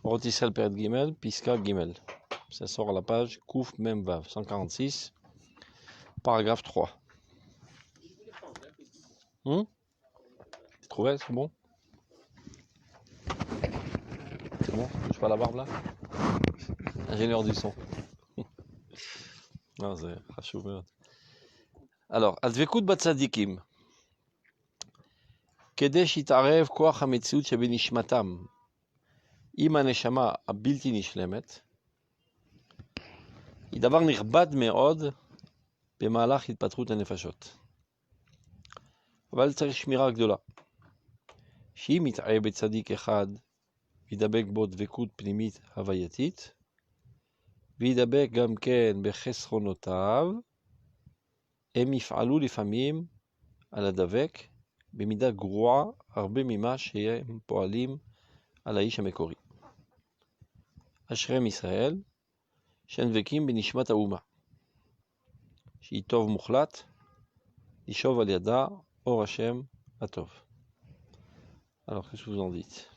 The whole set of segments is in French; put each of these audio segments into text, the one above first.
Orot Israël Peret Gimel, Piska Gimel. Ça sort à la page Kouf Mem Vav, 146, paragraphe 3. Tu trouvais, c'est bon? C'est bon? Je touche pas la barbe là? Ingénieur du son. Non, c'est Hachou. Alors, Advekut Batzadikim. Kedesh Itarev Koach HaMetziut Shebenishmatam. Im HaNeshama הבלתי נשלמת, היא דבר נכבד מאוד במהלך התפתחות הנפשות. אבל צריך שמירה גדולה. שאם יתערה בצדיק אחד, וידבק בו דבקות פנימית הווייתית, וידבק גם כן בחסרונותיו, הם יפעלו לפעמים על הדבק במידה גרועה הרבה ממה שהם פועלים על האיש המקורי. אשריהם ישראל, שהם דבקים בנשמת האומה, שהיא טוב מוחלט, לשאוב על ידה אור השם הטוב. Alors, qu'est-ce que vous en dites?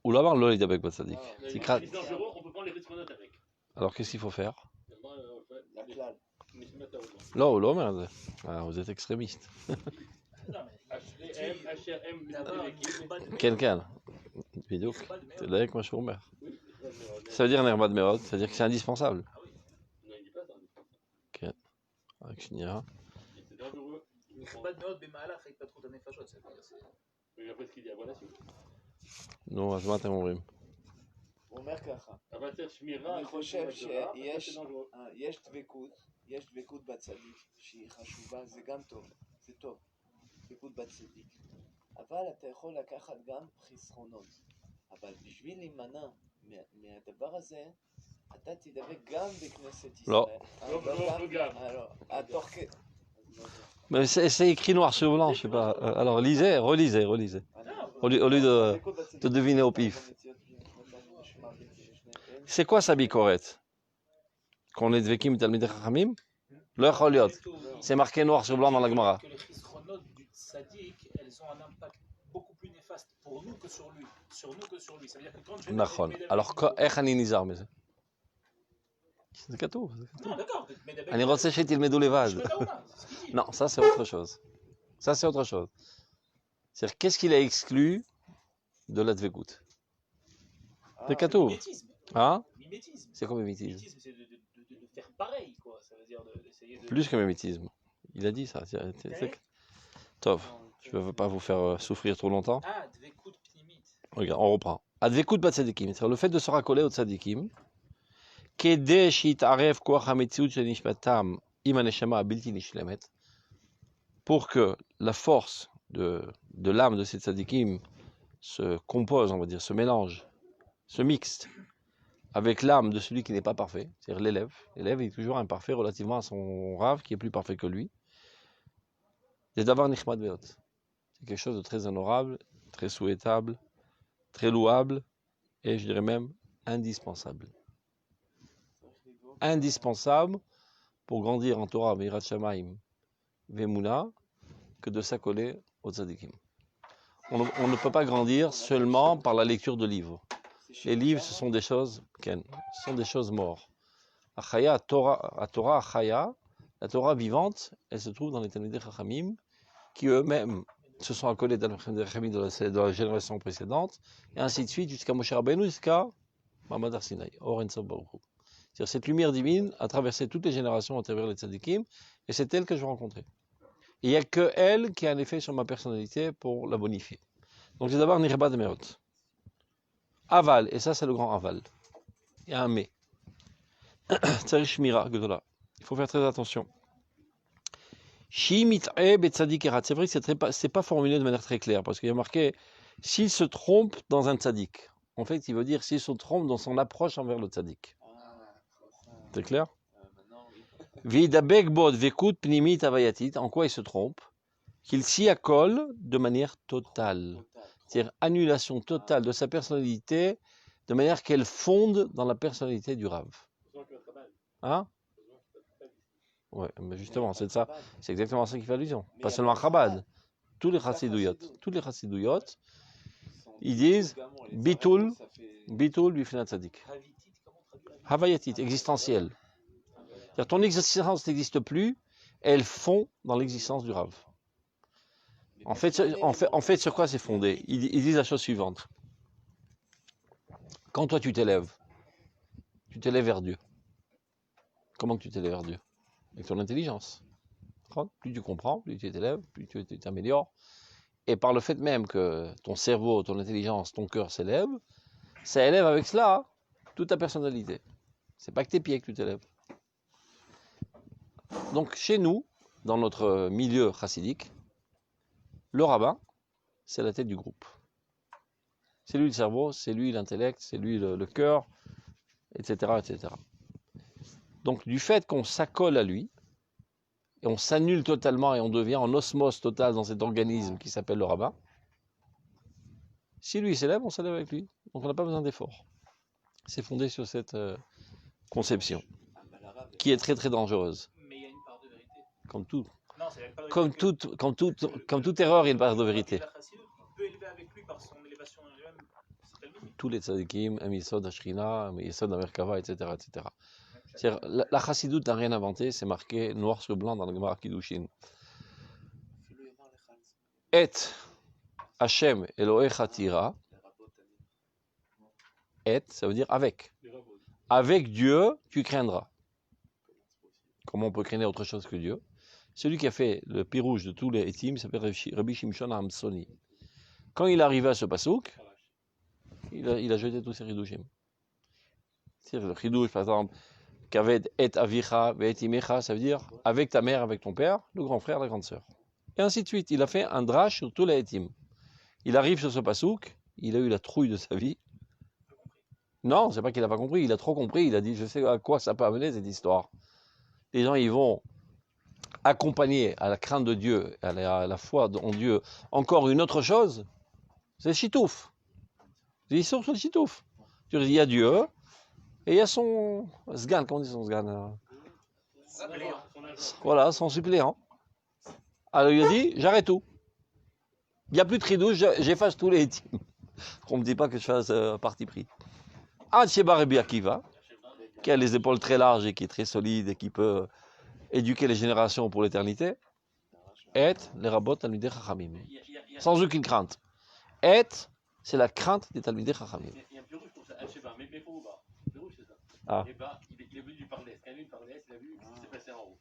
Ou là-bas, l'ol yidabek batzadik. C'est dangereux, on peut prendre les risques avec. Alors, qu'est-ce qu'il faut faire? Là, ou là, merde. Vous êtes extrémiste. Quelqu'un. Bidou. C'est là que moi je suis omer. Ça veut dire Nerbad Merod, c'est-à-dire que c'est indispensable. Ok. Avec Shnia. C'est dangereux. Nerbad Merod במהלך ההתפתחות הנפשות. Mais après ce qu'il dit avant la suite. נו, אז מה אתם אומרים? הוא אומר ככה, אבל צריך שמירה. אני חושב שיש דבקות בצדיק שהיא חשובה, זה גם טוב, זה טוב, דבקות בצדיק. אבל אתה יכול לקחת גם חסרונות. אבל בשביל להימנע מהדבר הזה, אתה תדבק גם בכנסת ישראל. לא. Mais c'est écrit noir sur blanc, je sais pas. Alors lisez, relisez. Au lieu de deviner au pif. C'est quoi sa bicorette? Qu'on est dvekim talmidei chachamim? Lo yachol liot. C'est marqué noir sur blanc dans la Gemara. Que les chesronotes du tzaddik, elles ont un impact beaucoup plus néfaste pour nous que sur lui. Sur nous que sur lui. Ça veut dire que quand je vais... נכון. Alors, איך אני נזהר מזה? זה כתוב. Non, d'accord. אני רוצה שתלמדו לבד. Non, ça c'est autre chose. Ça c'est autre chose. C'est-à-dire, qu'est-ce qu'il a exclu de la dvekout? C'est katoub. Hein? Mimétisme. C'est quoi mimétisme? Mimétisme, c'est de faire pareil, quoi. Ça veut dire d'essayer de... Plus que mimétisme. Il a dit ça. Tov, je ne veux pas vous faire souffrir trop longtemps. Ah, dvekout pnimit. Regarde, on reprend. Advekut batzadikim, c'est-à-dire le fait de se raccoler au tzadikim. Kedesh yitarev koach hametziut shel nishmatam im haneshama abilti nishlemet. Pour que la force de l'âme de ces tzadikim se compose, on va dire, se mélange, se mixte avec l'âme de celui qui n'est pas parfait, c'est-à-dire l'élève. L'élève est toujours imparfait relativement à son rave qui est plus parfait que lui. C'est d'avoir nichmad beot. C'est quelque chose de très honorable, très souhaitable, très louable et je dirais même indispensable. Indispensable pour grandir en Torah, Veirat Shamayim, Vemuna, que de s'accoler aux tzadikim. On ne peut pas grandir seulement par la lecture de livres. Les livres, ce sont des choses, Ken, ce sont des choses mortes. Achaya, Torah Achaya, la Torah vivante, elle se trouve dans les Talmidei Chachamim, qui eux-mêmes se sont accolés dans les Talmidei Chachamim de la génération précédente, et ainsi de suite, jusqu'à Moshe Rabbeinu, jusqu'à Mamad Har Sinai, Or Ein Sof Baruch Hu. C'est-à-dire cette lumière divine a traversé toutes les générations à travers les tzadikim, et c'est elle que je rencontrais. Il n'y a que elle qui a un effet sur ma personnalité pour la bonifier. Donc j'ai d'abord Nirbad Merod. Aval, et ça c'est le grand aval. Il y a un mais. Tzarich Shmira Gdola. Il faut faire très attention. Shi mit'e betzadik erat. C'est vrai que c'est pas formulé de manière très claire, parce qu'il y a marqué s'il se trompe dans un tzadik. En fait, il veut dire s'il se trompe dans son approche envers le tzadik. C'est clair? Vidabek bod vekut pnimit avayatit. En quoi il se trompe? Qu'il s'y accole de manière totale. C'est-à-dire annulation totale de sa personnalité, de manière qu'elle fonde dans la personnalité du Rav. Hein? Ouais, mais justement, c'est ça. C'est exactement ça qui fait allusion. Pas seulement Chabad. tous les chassidouillots, ils disent bitul, bitul bifnat tzadik. Havitit, comment on traduit Havitit? Havayatit, existentiel. C'est-à-dire, ton existence n'existe plus, elles font dans l'existence du Rav. En fait, sur quoi c'est fondé? Ils disent la chose suivante. Quand toi tu t'élèves vers Dieu. Comment que tu t'élèves vers Dieu? Avec ton intelligence. Plus tu comprends, plus tu t'élèves, plus tu t'améliores. Et par le fait même que ton cerveau, ton intelligence, ton cœur s'élève, ça élève avec cela toute ta personnalité. C'est pas que tes pieds que tu t'élèves. Donc chez nous, dans notre milieu chassidique, le rabbin, c'est la tête du groupe. C'est lui le cerveau, c'est lui l'intellect, c'est lui le cœur, etc., etc. Donc du fait qu'on s'accole à lui, et on s'annule totalement et on devient en osmose totale dans cet organisme qui s'appelle le rabbin, si lui s'élève, on s'élève avec lui. Donc on n'a pas besoin d'effort. C'est fondé sur cette conception, qui est très très dangereuse. Mais il y a une part de vérité. Comme tout. Non, c'est une part de vérité. Comme toute erreur, il y a une part de vérité. La chassidut, il peut élever avec lui par son élévation en lui-même. C'est tellement limite. Tous les tzadikim, Amisod, Ashrina, Yesod, Amerkava, etc. etc. C'est-à-dire, la chassidoute n'a rien inventé, c'est marqué noir sur blanc dans le Gemara Kiddushin. Et Hashem Elohecha tira. Et, ça veut dire avec. Avec Dieu, tu craindras. Comment on peut craindre autre chose que Dieu? Celui qui a fait le pirouge de tous les étim s'appelle Rabbi Shimshon Hamsoni. Quand il arrivait à ce pasouk, il a jeté tous ses chidushim. C'est-à-dire le chidush, par exemple, Kaved et avicha ve et imecha, ça veut dire avec ta mère, avec ton père, le grand frère, la grande sœur. Et ainsi de suite. Il a fait un drash sur tous les étim. Il arrive sur ce pasouk, il a eu la trouille de sa vie. Non, c'est pas qu'il n'a pas compris, il a trop compris. Il a dit, je sais à quoi ça peut amener cette histoire. Les gens, ils vont accompagner à la crainte de Dieu, à la foi en Dieu, encore une autre chose, c'est le chitouf. Ils sont sur le chitouf. Il y a Dieu, et il y a son sgan, comment on dit son sgan? Voilà, son suppléant. Alors il a dit, j'arrête tout. Il n'y a plus de tridouche, j'efface tous les étimes. On ne me dit pas que je fasse parti pris. Ad Sheba Rabbi Akiva, qui a les épaules très larges et qui est très solide et qui peut éduquer les générations pour l'éternité, et les rabbot Talmidei Chachamim. Sans aucune crainte. Et, c'est la crainte des Talmidei Chachamim. Il y a un pirouge pour ça, Al-Sheba, mais faut pas. Pirouge, c'est ça. Ah. Et bah, il est venu du Parlès. Quand il est venu du Parlès, il a vu ce qui s'est passé en haut.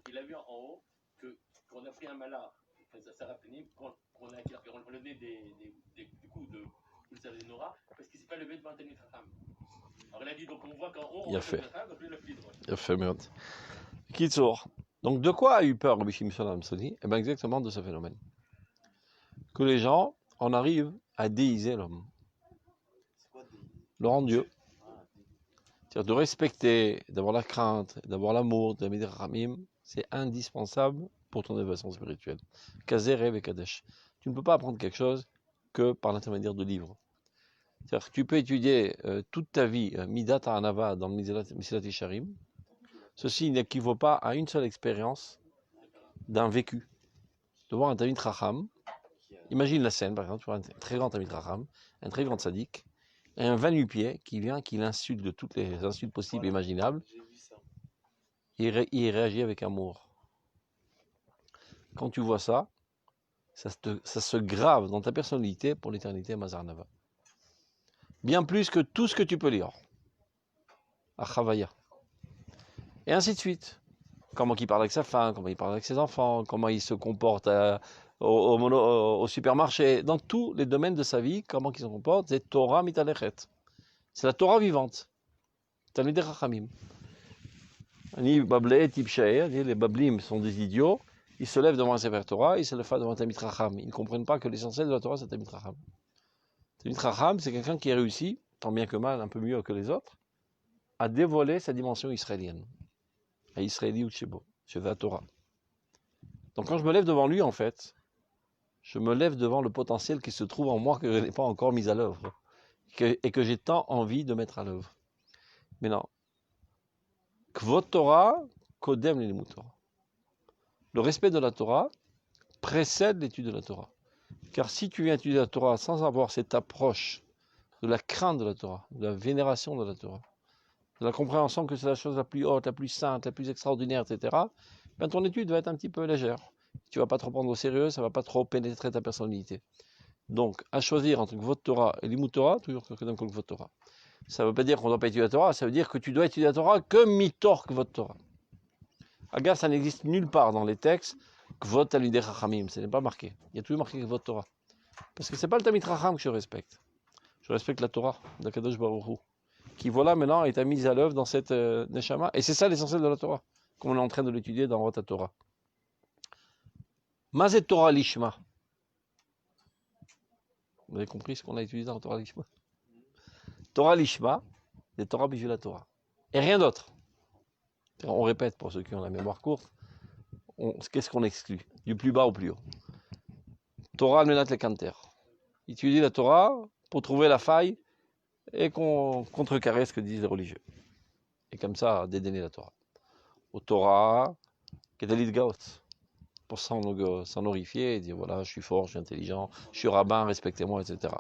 Il a vu en haut qu'on a pris un malade, ça rappelait qu'on a levé des coups de Nora, parce qu'il ne s'est pas levé devant un Talmid Chacham. Alors il a dit, donc on voit qu'en haut, on a fait. Donc lui, il a plus droit. Il a fait merde. Kitsour. Donc de quoi a eu peur Rabbi Shimshon Hamsoni? Eh bien exactement de ce phénomène. Que les gens en arrivent à déiser l'homme. Le rendre Dieu. C'est-à-dire de respecter, d'avoir la crainte, d'avoir l'amour, de la Ramim, c'est indispensable pour ton élévation spirituelle. Kazer, Rev et Kadesh. Tu ne peux pas apprendre quelque chose que par l'intermédiaire de livres. C'est-à-dire que tu peux étudier toute ta vie Midat Ha'anava dans le Mesilat Yesharim. Ceci n'équivaut pas à une seule expérience d'un vécu. De voir un Talmid Chacham, imagine la scène par exemple, tu vois un très grand Talmid Chacham, un très grand tzaddik, et un 28 pieds qui vient, qui l'insulte de toutes les insultes possibles et imaginables, et il réagit avec amour. Quand tu vois ça, ça se grave dans ta personnalité pour l'éternité Mazarnava. Bien plus que tout ce que tu peux lire. À Chavaya. Et ainsi de suite. Comment il parle avec sa femme, comment il parle avec ses enfants, comment il se comporte au supermarché. Dans tous les domaines de sa vie, comment il se comporte, c'est Torah mitalechet. C'est la Torah vivante. Talmidei Chachamim. Les Bablim sont des idiots. Ils se lèvent devant un Sefer Torah, ils se lèvent devant un Talmid Chacham. Ils ne comprennent pas que l'essentiel de la Torah, c'est Talmid Chacham. Talmid Chacham, c'est quelqu'un qui a réussi, tant bien que mal, un peu mieux que les autres, à dévoiler sa dimension israélienne. À Israéli ou Tchebo, chez la Torah. Donc quand je me lève devant lui, en fait, je me lève devant le potentiel qui se trouve en moi que je n'ai pas encore mis à l'œuvre. Et que j'ai tant envie de mettre à l'œuvre. Mais non. Kvot Torah, Kodem Limut Torah. Le respect de la Torah précède l'étude de la Torah. Car si tu viens étudier la Torah sans avoir cette approche de la crainte de la Torah, de la vénération de la Torah, de la compréhension que c'est la chose la plus haute, la plus sainte, la plus extraordinaire, etc., ben ton étude va être un petit peu légère. Tu ne vas pas trop prendre au sérieux, ça ne va pas trop pénétrer ta personnalité. Donc, à choisir entre Kvod Torah et Limud Torah, toujours que dans Kvod Torah. Ça ne veut pas dire qu'on ne doit pas étudier la Torah, ça veut dire que tu dois étudier la Torah que mitor Kvod Torah. Agar, ça n'existe nulle part dans les textes Kvod Talmidei Chachamim, ce n'est pas marqué. Il y a toujours marqué Kvod Torah. Parce que ce n'est pas le Talmid Chacham que je respecte. Je respecte la Torah d'Akadosh Baruch Hu, qui voilà maintenant est mise à l'œuvre dans cette Neshama. Et c'est ça l'essentiel de la Torah, comme on est en train de l'étudier dans Rota Torah. Mazet Torah Lishma. Vous avez compris ce qu'on a étudié dans Torah Lishma? Torah Lishma, c'est Torah Bijou la Torah. Et rien d'autre. On répète pour ceux qui ont la mémoire courte. Qu'est-ce qu'on exclut? Du plus bas au plus haut. Torah Menat Lekanter. Étudier la Torah pour trouver la faille et qu'on contrecarrer ce que disent les religieux. Et comme ça, dédaigner la Torah. Au Torah, Kedalit Gaot. Pour s'honorifier et dire voilà, je suis fort, je suis intelligent, je suis rabbin, respectez-moi, etc.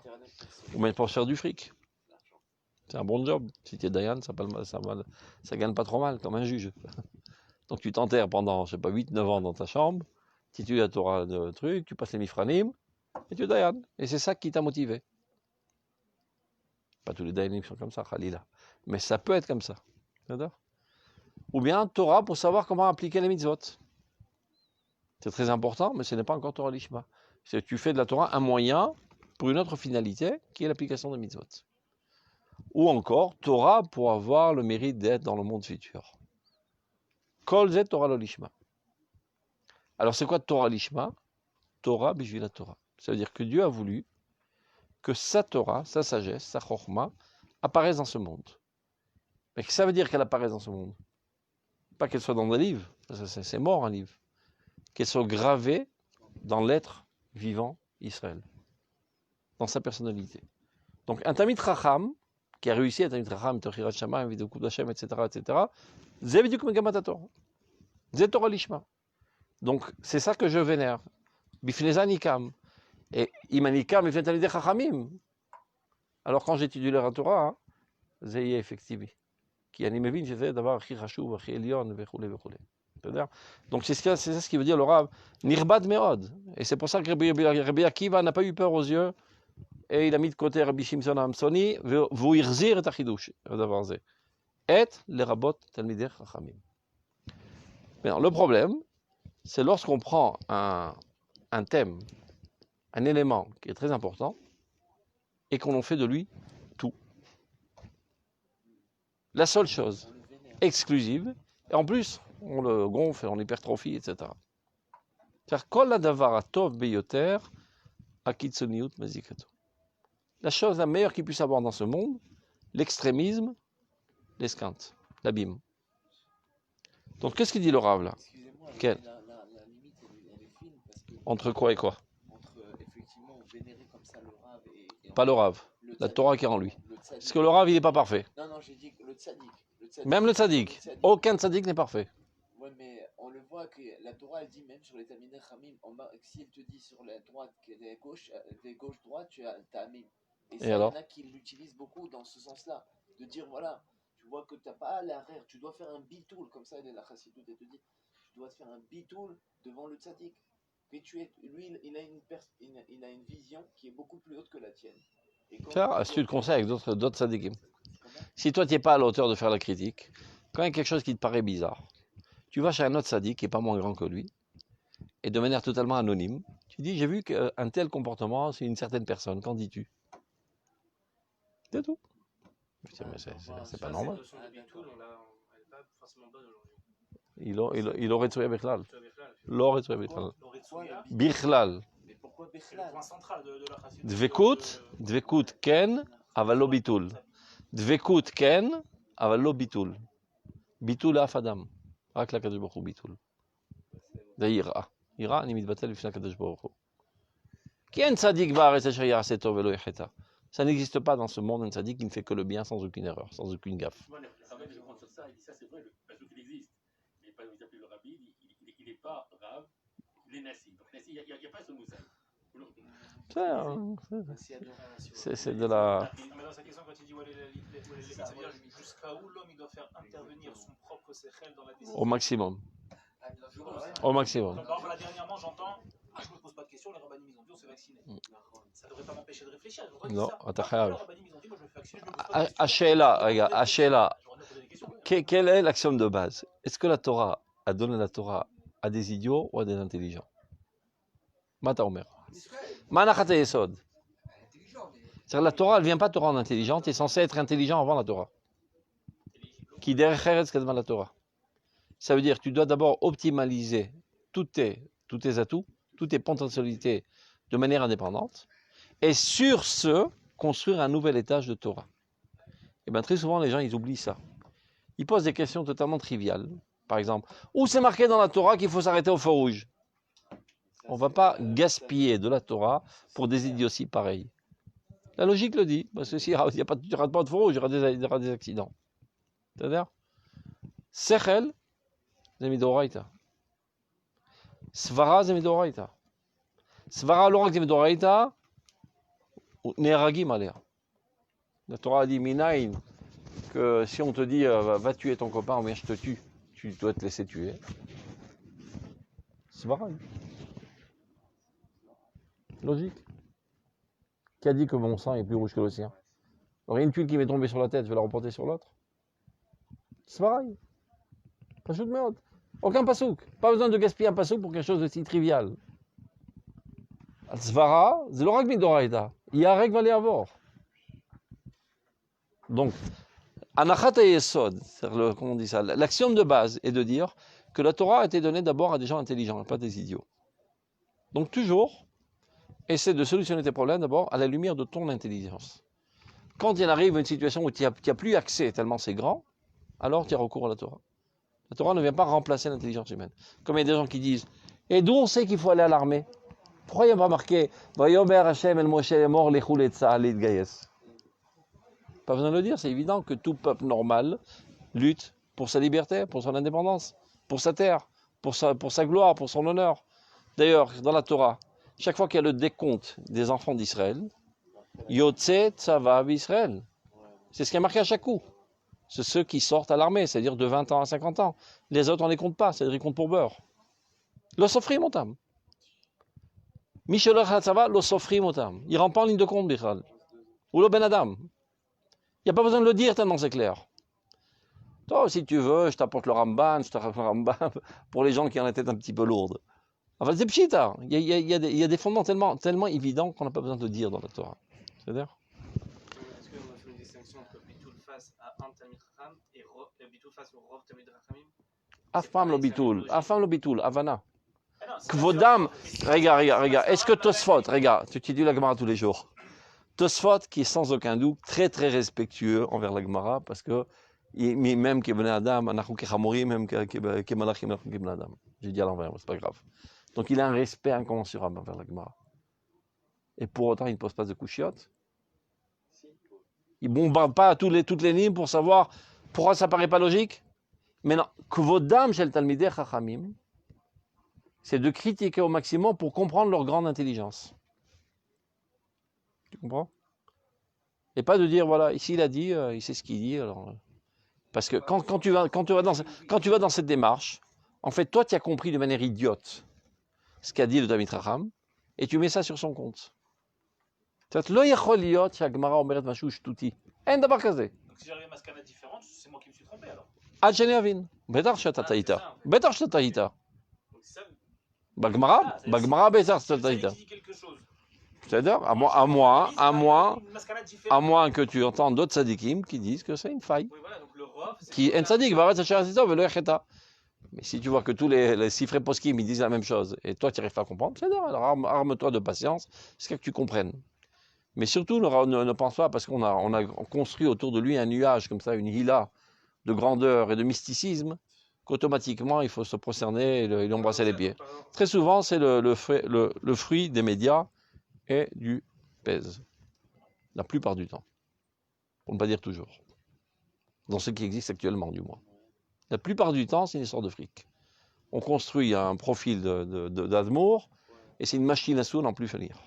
Ou même pour se faire du fric. C'est un bon job. Si tu es Dayan, ça gagne pas trop mal, comme un juge. Donc tu t'enterres pendant, je sais pas, 8-9 ans dans ta chambre, tu étudies la Torah de truc, tu passes les mifranim, et tu es Dayan. Et c'est ça qui t'a motivé. Pas tous les Dayanim sont comme ça, Khalila. Mais ça peut être comme ça. D'accord? Ou bien Torah pour savoir comment appliquer les mitzvot. C'est très important, mais ce n'est pas encore Torah Lishma. C'est que tu fais de la Torah un moyen pour une autre finalité, qui est l'application des mitzvot. Ou encore, Torah pour avoir le mérite d'être dans le monde futur. Kol zet Torah lo Lishma. Alors c'est quoi Torah Lishma? Torah bijvil la Torah. Ça veut dire que Dieu a voulu que sa Torah, sa sagesse, sa chorma, apparaissent dans ce monde. Mais ça veut dire qu'elle apparaisse dans ce monde. Pas qu'elle soit dans des livres, c'est mort un livre. Qu'elle soit gravée dans l'être vivant Israël, dans sa personnalité. Donc un Talmid Chacham, qui a réussi à Talmid Chacham, Tochirat Shamayim, Vidokut Hashem, etc., c'est Biduk Megamat Torah. C'est Torah Lishma. Donc c'est ça que je vénère. Bifneza Nikam. Et Imanikam, Bifneza Talmidei Chachamim. Alors quand j'étudie la Torah, Zeye effectivement. Qui animé j'essaie d'avoir Achi Chashuv, Achi Elion, Vechule. Donc c'est ça ce qui veut dire le Rav Nirbad Meod. Et c'est pour ça que Rabbi Akiva n'a pas eu peur aux yeux et il a mis de côté Rabbi Shimshon Hamsoni, vous irzir et achidush d'avoir zé. Et les rabot talmidei chachamim. Maintenant le problème, c'est lorsqu'on prend un thème, un élément qui est très important et qu'on en fait de lui tout. La seule chose exclusive, et en plus on le gonfle, on hypertrophie, etc. C'est-à-dire, kol hadavar hatov beyoter akitzoniut mazikato. La chose la meilleure qu'il puisse avoir dans ce monde, l'extrémisme, l'esquinte, l'abîme. Donc, qu'est-ce qu'il dit le Rav là? Excusez-moi, Quel? la limite, elle est fine parce que Entre quoi et quoi? entre effectivement vénérer comme ça le Rav et Pas le Rav, le la tzaddik, Torah qui est en lui. le tzaddik. Parce que le Rav, il n'est pas parfait. Non, j'ai dit le tzaddik. Même le tzaddik. Aucun tzaddik n'est parfait. Ouais, mais on le voit que la Torah, elle dit même sur les Talmidei Chachamim, si elle te dit sur la droite qu'elle est gauche-droite, tu as Amim. Et ça, il y alors en a qui l'utilisent beaucoup dans ce sens-là. De dire, voilà, tu vois que tu n'as pas l'arrière, tu dois faire un bitoul, comme ça, la Chassidut, elle te dit, tu dois te faire un bitoul devant le tzaddik. Lui, il a une vision qui est beaucoup plus haute que la tienne. Ça, si tu te conseilles avec d'autres tzaddikim. Si toi, tu n'es pas à la hauteur de faire la critique, quand il y a quelque chose qui te paraît bizarre, tu vas chez un autre tzaddik qui n'est pas moins grand que lui, et de manière totalement anonyme, tu dis, j'ai vu qu'un tel comportement, c'est une certaine personne, qu'en dis-tu? C'est tout. Je dis, mais c'est pas normal. Il aurait tué Bechlal. L'aurait tué Bechlal. Bichlal. Mais pourquoi C'est le point central de la chassidut. Dvekut ken, aval lo bitul. Dvekut ken, aval lo bitul. Bitul af adam. רק לקדוש ברוך הוא ביטול. זה יראה. יראה אני מתבטל לפני הקדוש ברוך הוא. כי אין צדיק בארץ אשר יעשה טוב ולא יחטא. Ça n'existe pas dans ce monde un tzaddik qui ne fait que le bien sans aucune erreur, sans aucune gaffe. Moi, je prends sur ça, il dit ça c'est vrai, parce qu'il existe. Mais pas vous appelez le rabbi, il n'est pas rave, les Nassim. Donc, Nassim, il n'y a pas ce Moussal. C'est de la... Mais dans sa question, quand il dit ça veut dire jusqu'à où l'homme il doit faire intervenir son propre séchel dans la décision. Au maximum. Au maximum. Par exemple, là, dernièrement, j'entends, je ne me pose pas de questions, les rabbinim ils ont dit on s'est vacciné. Ça ne devrait pas m'empêcher de réfléchir. Non, les rabbinim ils ont dit moi je me fais vacciner, je me pose pas de questions. Hachéla, regarde, Hachéla. Quel est l'axiome de base? Est-ce que la Torah a donné la Torah à des idiots ou à des intelligents? Mata Omer. Manachat Yesod. C'est-à-dire la Torah, elle ne vient pas te rendre intelligent, tu es censé être intelligent avant la Torah. Qui derrière Kadma la Torah. Ça veut dire que tu dois d'abord optimaliser tous tes atouts, toutes tes potentialités de manière indépendante, et sur ce, construire un nouvel étage de Torah. Et bien très souvent, les gens, ils oublient ça. Ils posent des questions totalement triviales. Par exemple, où c'est marqué dans la Torah qu'il faut s'arrêter au feu rouge? On ne va pas gaspiller de la Torah pour des idioties pareilles. La logique le dit, parce que s'il n'y aura pas de feu rouge, il y aura des accidents. C'est-à-dire, Sechel, c'est Midoraita. Svara, c'est Midoraita. Svara, l'orak, c'est Midoraita, Neragim, alea. La Torah a dit, Minaïn, que si on te dit, va tuer ton copain, ou bien je te tue, tu dois te laisser tuer. Svara. Logique. Qui a dit que mon sang est plus rouge que le sien? Alors, il y a une tuile qui m'est tombée sur la tête, je vais la reporter sur l'autre. C'est pareil. Pasouk meod. Aucun pasouk. Pas besoin de gaspiller un pasouk pour quelque chose de si trivial. Al-Svara, c'est l'orak midoraita. Yarek va les avoir. Donc, Anachat Yesod, comment on dit ça, l'axiome de base est de dire que la Torah a été donnée d'abord à des gens intelligents, pas des idiots. Donc, toujours, essaie de solutionner tes problèmes d'abord à la lumière de ton intelligence. Quand il arrive une situation où tu n'as plus accès tellement c'est grand, alors tu as recours à la Torah. La Torah ne vient pas remplacer l'intelligence humaine. Comme il y a des gens qui disent, et d'où on sait qu'il faut aller à l'armée? Pourquoi il n'y a pas marqué Vayomer Hashem el Moshe mort lechul et tzahal gayes? Pas besoin de le dire, c'est évident que tout peuple normal lutte pour sa liberté, pour son indépendance, pour sa terre, pour sa gloire, pour son honneur. D'ailleurs, dans la Torah, chaque fois qu'il y a le décompte des enfants d'Israël, Yotze Tzava Israël. C'est ce qui est marqué à chaque coup. C'est ceux qui sortent à l'armée, c'est-à-dire de 20 ans à 50 ans. Les autres, on ne les compte pas, c'est-à-dire ils comptent pour beurre. Lo sofrim otam. Mishelach hatzava, lo sofrim otam. Il ne rentre pas en ligne de compte, Bichal. Ou le Ben Adam. Il n'y a pas besoin de le dire tellement c'est clair. Toi, si tu veux, je t'apporte le Ramban, je t'apporte le Rambam, pour les gens qui ont la tête un petit peu lourde. Enfin, c'est pchita. Il y a des fondements tellement évidents qu'on n'a pas besoin de le dire dans la Torah. C'est-à-dire? Est-ce qu'on fait une distinction entre Bitul face à un Talmid Chacham et Bitul face au Rov Talmid Chachamim? Afam lo bitul, Havana. Kvodam, regarde, est-ce que Tosfot, regarde, tu étudies la Gemara tous les jours. Tosfot qui est sans aucun doute très très respectueux envers la Gemara parce que même qui est Adam, Anachou qui Chamorim, même qui est Malachim, Anachou qui Adam. J'ai dit à l'envers, c'est pas grave. Donc il a un respect incommensurable envers la Gemara. Et pour autant, il ne pose pas de couchiottes. Il ne bombarde pas toutes les lignes pour savoir pourquoi ça ne paraît pas logique. Mais non, Kvodam shel Talmidei Chachamim, c'est de critiquer au maximum pour comprendre leur grande intelligence. Tu comprends? Et pas de dire, voilà, ici il a dit, il sait ce qu'il dit. Alors, parce que quand tu vas dans cette démarche, en fait, toi, tu as compris de manière idiote ce qu'a dit le Talmid Chacham, et tu mets ça sur son compte. Lo yachol liot she'Hagmara omeret mashu shtuti. En davar kazeh. Donc si j'arrive à mascana différente, c'est moi qui me suis trompé alors. Ad sheni avin. Betar she'ata ta'ita. Betar she'ata ta'ita. Bagmara betar she'ata ta'ita. C'est-à-dire, à moins que tu entends d'autres tzadikim qui disent que c'est une faille. Oui, voilà, donc le Rov, Qui en tzadik, mais si tu vois que tous les sifrei poskim ils disent la même chose et toi tu n'arrives pas à comprendre, c'est d'accord, alors arme-toi de patience, c'est que tu comprennes. Mais surtout ne pense pas, parce qu'on a construit autour de lui un nuage comme ça, une hila de grandeur et de mysticisme, qu'automatiquement il faut se prosterner et lui embrasser les pieds. Très souvent c'est le fruit des médias et du pèse, la plupart du temps, pour ne pas dire toujours, dans ce qui existe actuellement du moins. La plupart du temps, c'est une histoire de fric. on construit un profil d'Admour, et c'est une machine à sous n'en plus finir.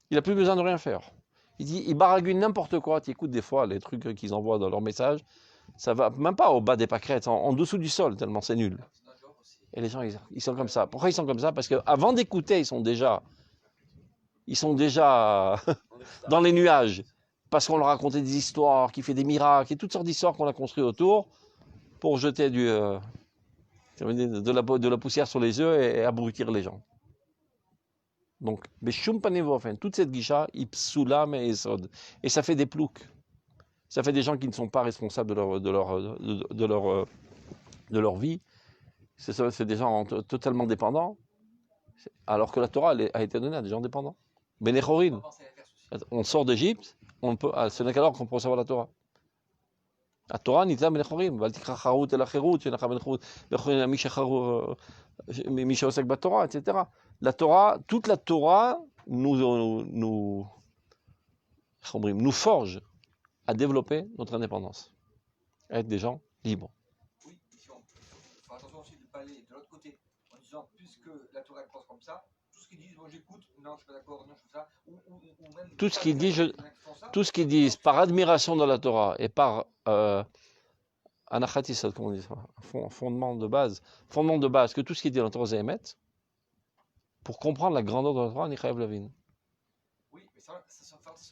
Il n'a plus besoin de rien faire. Il baragouine n'importe quoi. Tu écoutes des fois les trucs qu'ils envoient dans leurs messages. Ça va même pas au bas des pâquerettes, en dessous du sol, tellement c'est nul. Et les gens, ils sont comme ça. Pourquoi ils sont comme ça? Parce qu'avant d'écouter, ils sont déjà dans les nuages. Parce qu'on leur racontait des histoires, qui fait des miracles, et toutes sortes d'histoires qu'on a construites autour pour jeter de la poussière sur les yeux et abrutir les gens. Donc, toute cette guicha, ipsulam et esod. Et ça fait des ploucs. Ça fait des gens qui ne sont pas responsables de leur vie. C'est des gens totalement dépendants. Alors que la Torah a été donnée à des gens dépendants. Benechorin. On sort d'Égypte, ce n'est qu'alors qu'on peut recevoir la Torah. La Torah, nitla benechorim. Valtikra charut el acherut, shenacha benechut, bechorin misha osek batorah, etc. La Torah, toute la Torah nous forge à développer notre indépendance, à être des gens libres. Oui, il faut attention aussi de ne pas aller de l'autre côté, en disant, puisque la Torah pense comme ça, tout ce qu'ils disent, bon j'écoute, non je suis pas d'accord, non je fais ça, ou même... Tout ce qu'ils disent par admiration de la Torah et par anachatisot, comment on dit ça, fondement de base, que tout ce qui dit dans la Torah c'est émet, pour comprendre la grandeur de la Torah, Nichayev Lavin. Oui, mais ça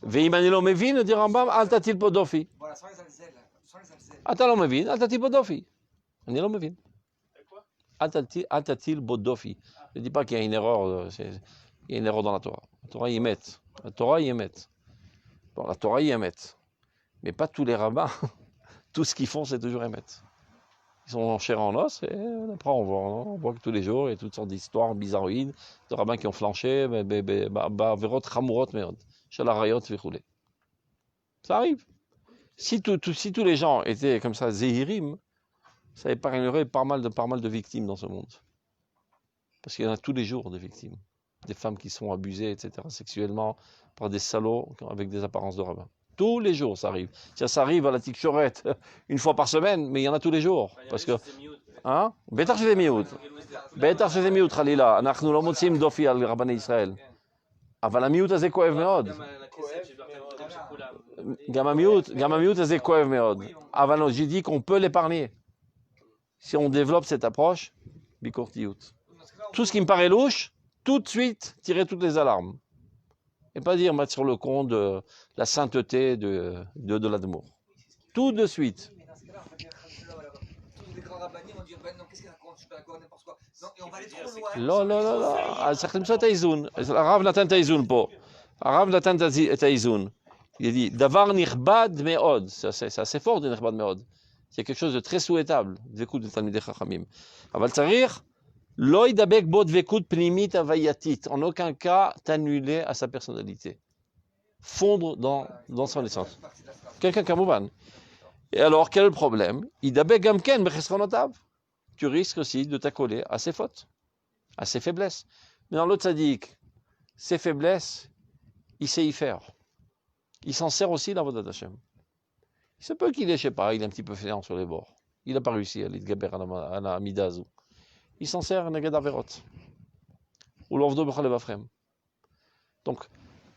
Ve'imanilo mevin, dit Rambam, al tatil podofi. Voilà, sans les alzel. Atalo mevin, al tatil podofi. Ani lo mevin. Quoi? Al tatil podofi. Je ne dis pas qu'il y a une erreur, il y a une erreur dans la Torah. La Torah y émet. La Torah y émet. Bon, la Torah y émet. Mais pas tous les rabbins, tout ce qu'ils font, c'est toujours émettre. Ils sont en chair en os, et après on voit que tous les jours, il y a toutes sortes d'histoires bizarroïdes, de rabbins qui ont flanché, ça arrive. Si tous les gens étaient comme ça, zéhirim, ça épargnerait pas mal de victimes dans ce monde. Parce qu'il y en a tous les jours des victimes. Des femmes qui sont abusées, etc., sexuellement, par des salauds avec des apparences de rabbins. Tous les jours, ça arrive. Ça arrive à la tikshorette une fois par semaine, mais il y en a tous les jours. Parce que, hein? Betar שזה מיעוט. בטח שזה מיעוט חלילה. אנחנו לא מוצאים דופי על רבני ישראל. אבל המיעוט הזה כואב מאוד. גם המיעוט הזה כואב מאוד. אבל j'ai dit qu'on peut l'épargner. Si on développe cette approche, bikortiout. Tout ce qui me paraît louche, tout de suite, tirer toutes les alarmes. Et pas dire mettre sur le compte de la sainteté de l'Admour. Tout de suite. Tous les grands rabbinés vont dire, ben non, qu'est-ce qu'il raconte, je suis pas d'accord, n'importe quoi. Non, et on va aller trop loin. לא. אז צריך למצוא את האיזון. הרב נתן את האיזון פה. הרב נתן את האיזון. Il dit, דבר נכבד מאוד. C'est assez fort de נכבד מאוד. C'est quelque chose de très souhaitable. דבקות בתלמידי חכמים. אבל צריך לא ידבק בו דבקות פנימית הווייתית. En aucun cas t'annuler à sa personnalité. Fondre dans son essence. Quelqu'un כמובן. Et alors, quel est le problème? ידבק גם כן בחסרונותיו. Tu risques aussi de t'accoler à ses fautes, à ses faiblesses. Mais dans l'autre tzaddik, ses faiblesses, il sait y faire. Il s'en sert aussi dans votre Hashem. Il se peut qu'il est, je sais pas, il est un petit peu fainéant sur les bords. Il n'a pas réussi à l'itgaber à la midazu. Il s'en sert à neged averot. Ou l'ovdo b'chol vafrem. Donc,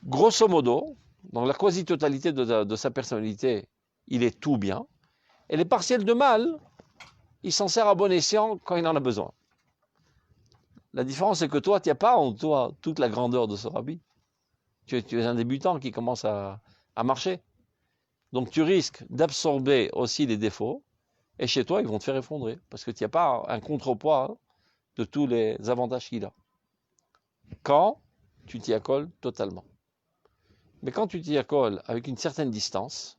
grosso modo, dans la quasi-totalité de sa personnalité, il est tout bien. Et les partiels de mal, il s'en sert à bon escient quand il en a besoin. La différence, c'est que toi, tu n'as pas en toi toute la grandeur de ce rabbi. Tu es un débutant qui commence à marcher. Donc tu risques d'absorber aussi les défauts, et chez toi, ils vont te faire effondrer, parce que tu n'as pas un contrepoids de tous les avantages qu'il a. Quand tu t'y accoles totalement. Mais quand tu t'y accoles avec une certaine distance,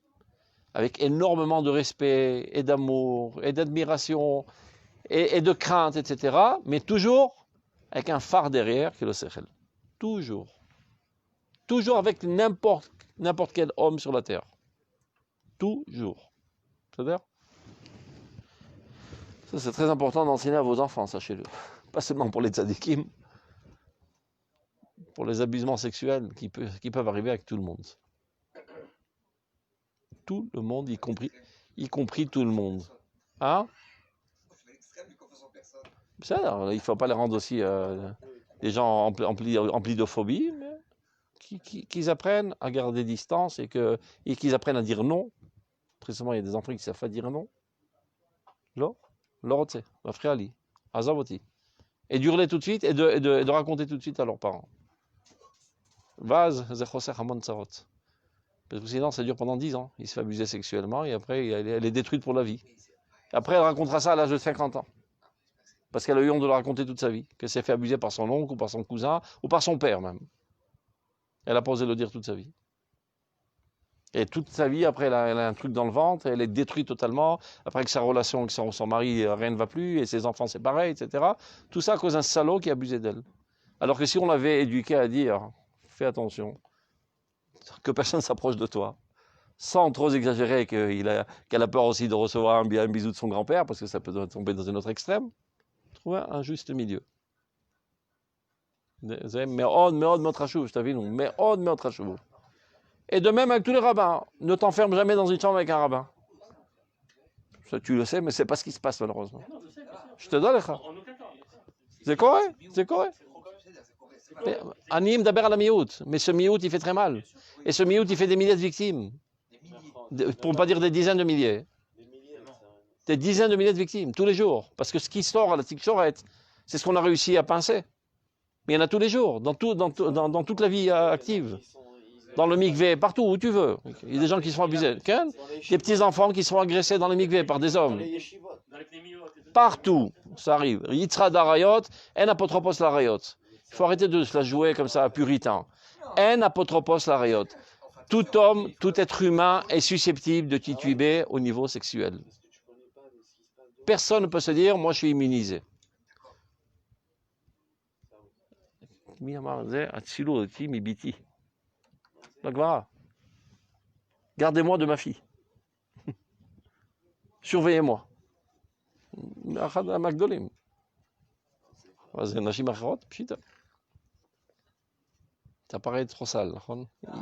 avec énormément de respect et d'amour et d'admiration et de crainte, etc. Mais toujours avec un phare derrière qui est le sechel. Toujours. Toujours avec n'importe quel homme sur la terre. Toujours. C'est-à-dire? Ça, c'est très important d'enseigner à vos enfants, sachez-le. Pas seulement pour les tzadikim, pour les abusements sexuels qui peuvent arriver avec tout le monde. Tout le monde, y compris tout le monde. Hein? Ça, il ne faut pas les rendre aussi des gens emplis de phobie, mais qu'ils apprennent à garder distance et qu'ils apprennent à dire non. Très souvent, il y a des enfants qui ne savent pas dire non. Lo, l'orotse, ma frère Ali, azavoti. Et d'hurler tout de suite et de raconter tout de suite à leurs parents. Vaz, zechoser hamon tsarot. Parce que sinon, ça dure pendant 10 ans. Il se fait abuser sexuellement et après, elle est détruite pour la vie. Après, elle racontera ça à l'âge de 50 ans. Parce qu'elle a eu honte de le raconter toute sa vie. Qu'elle s'est fait abuser par son oncle ou par son cousin ou par son père même. Elle a pas osé le dire toute sa vie. Et toute sa vie, après, elle a un truc dans le ventre, elle est détruite totalement. Après, avec sa relation avec son mari, rien ne va plus, et ses enfants, c'est pareil, etc. Tout ça à cause d'un salaud qui a abusé d'elle. Alors que si on l'avait éduqué à dire, fais attention, que personne ne s'approche de toi, sans trop exagérer qu'elle a peur aussi de recevoir un bisou de son grand-père, parce que ça peut tomber dans un autre extrême, trouver un juste milieu. Et de même avec tous les rabbins, ne t'enferme jamais dans une chambre avec un rabbin. Ça, tu le sais, mais c'est pas ce qui se passe malheureusement. Je te donne les cas. C'est correct, c'est correct. Anim d'abord à la miout, mais ce miout il fait très mal. Et ce miout il fait des milliers de victimes. Pour ne pas dire des dizaines de milliers. Des dizaines de milliers de victimes, tous les jours. Parce que ce qui sort à la tikshorette, c'est ce qu'on a réussi à pincer. Mais il y en a tous les jours, dans toute la vie active. Dans le mikvé, partout où tu veux. Il y a des gens qui se font abuser. Des petits-enfants qui se font agresser dans le mikvé par des hommes. Partout, ça arrive. Yitzra darayot, en apotropos larayot. Il faut arrêter de se la jouer comme ça, puritain. En apotropos larayot. Tout homme, tout être humain est susceptible de tituber au niveau sexuel. Personne ne peut se dire, moi je suis immunisé. Donc voilà. Gardez-moi de ma fille. Surveillez-moi. Ça paraît trop sale.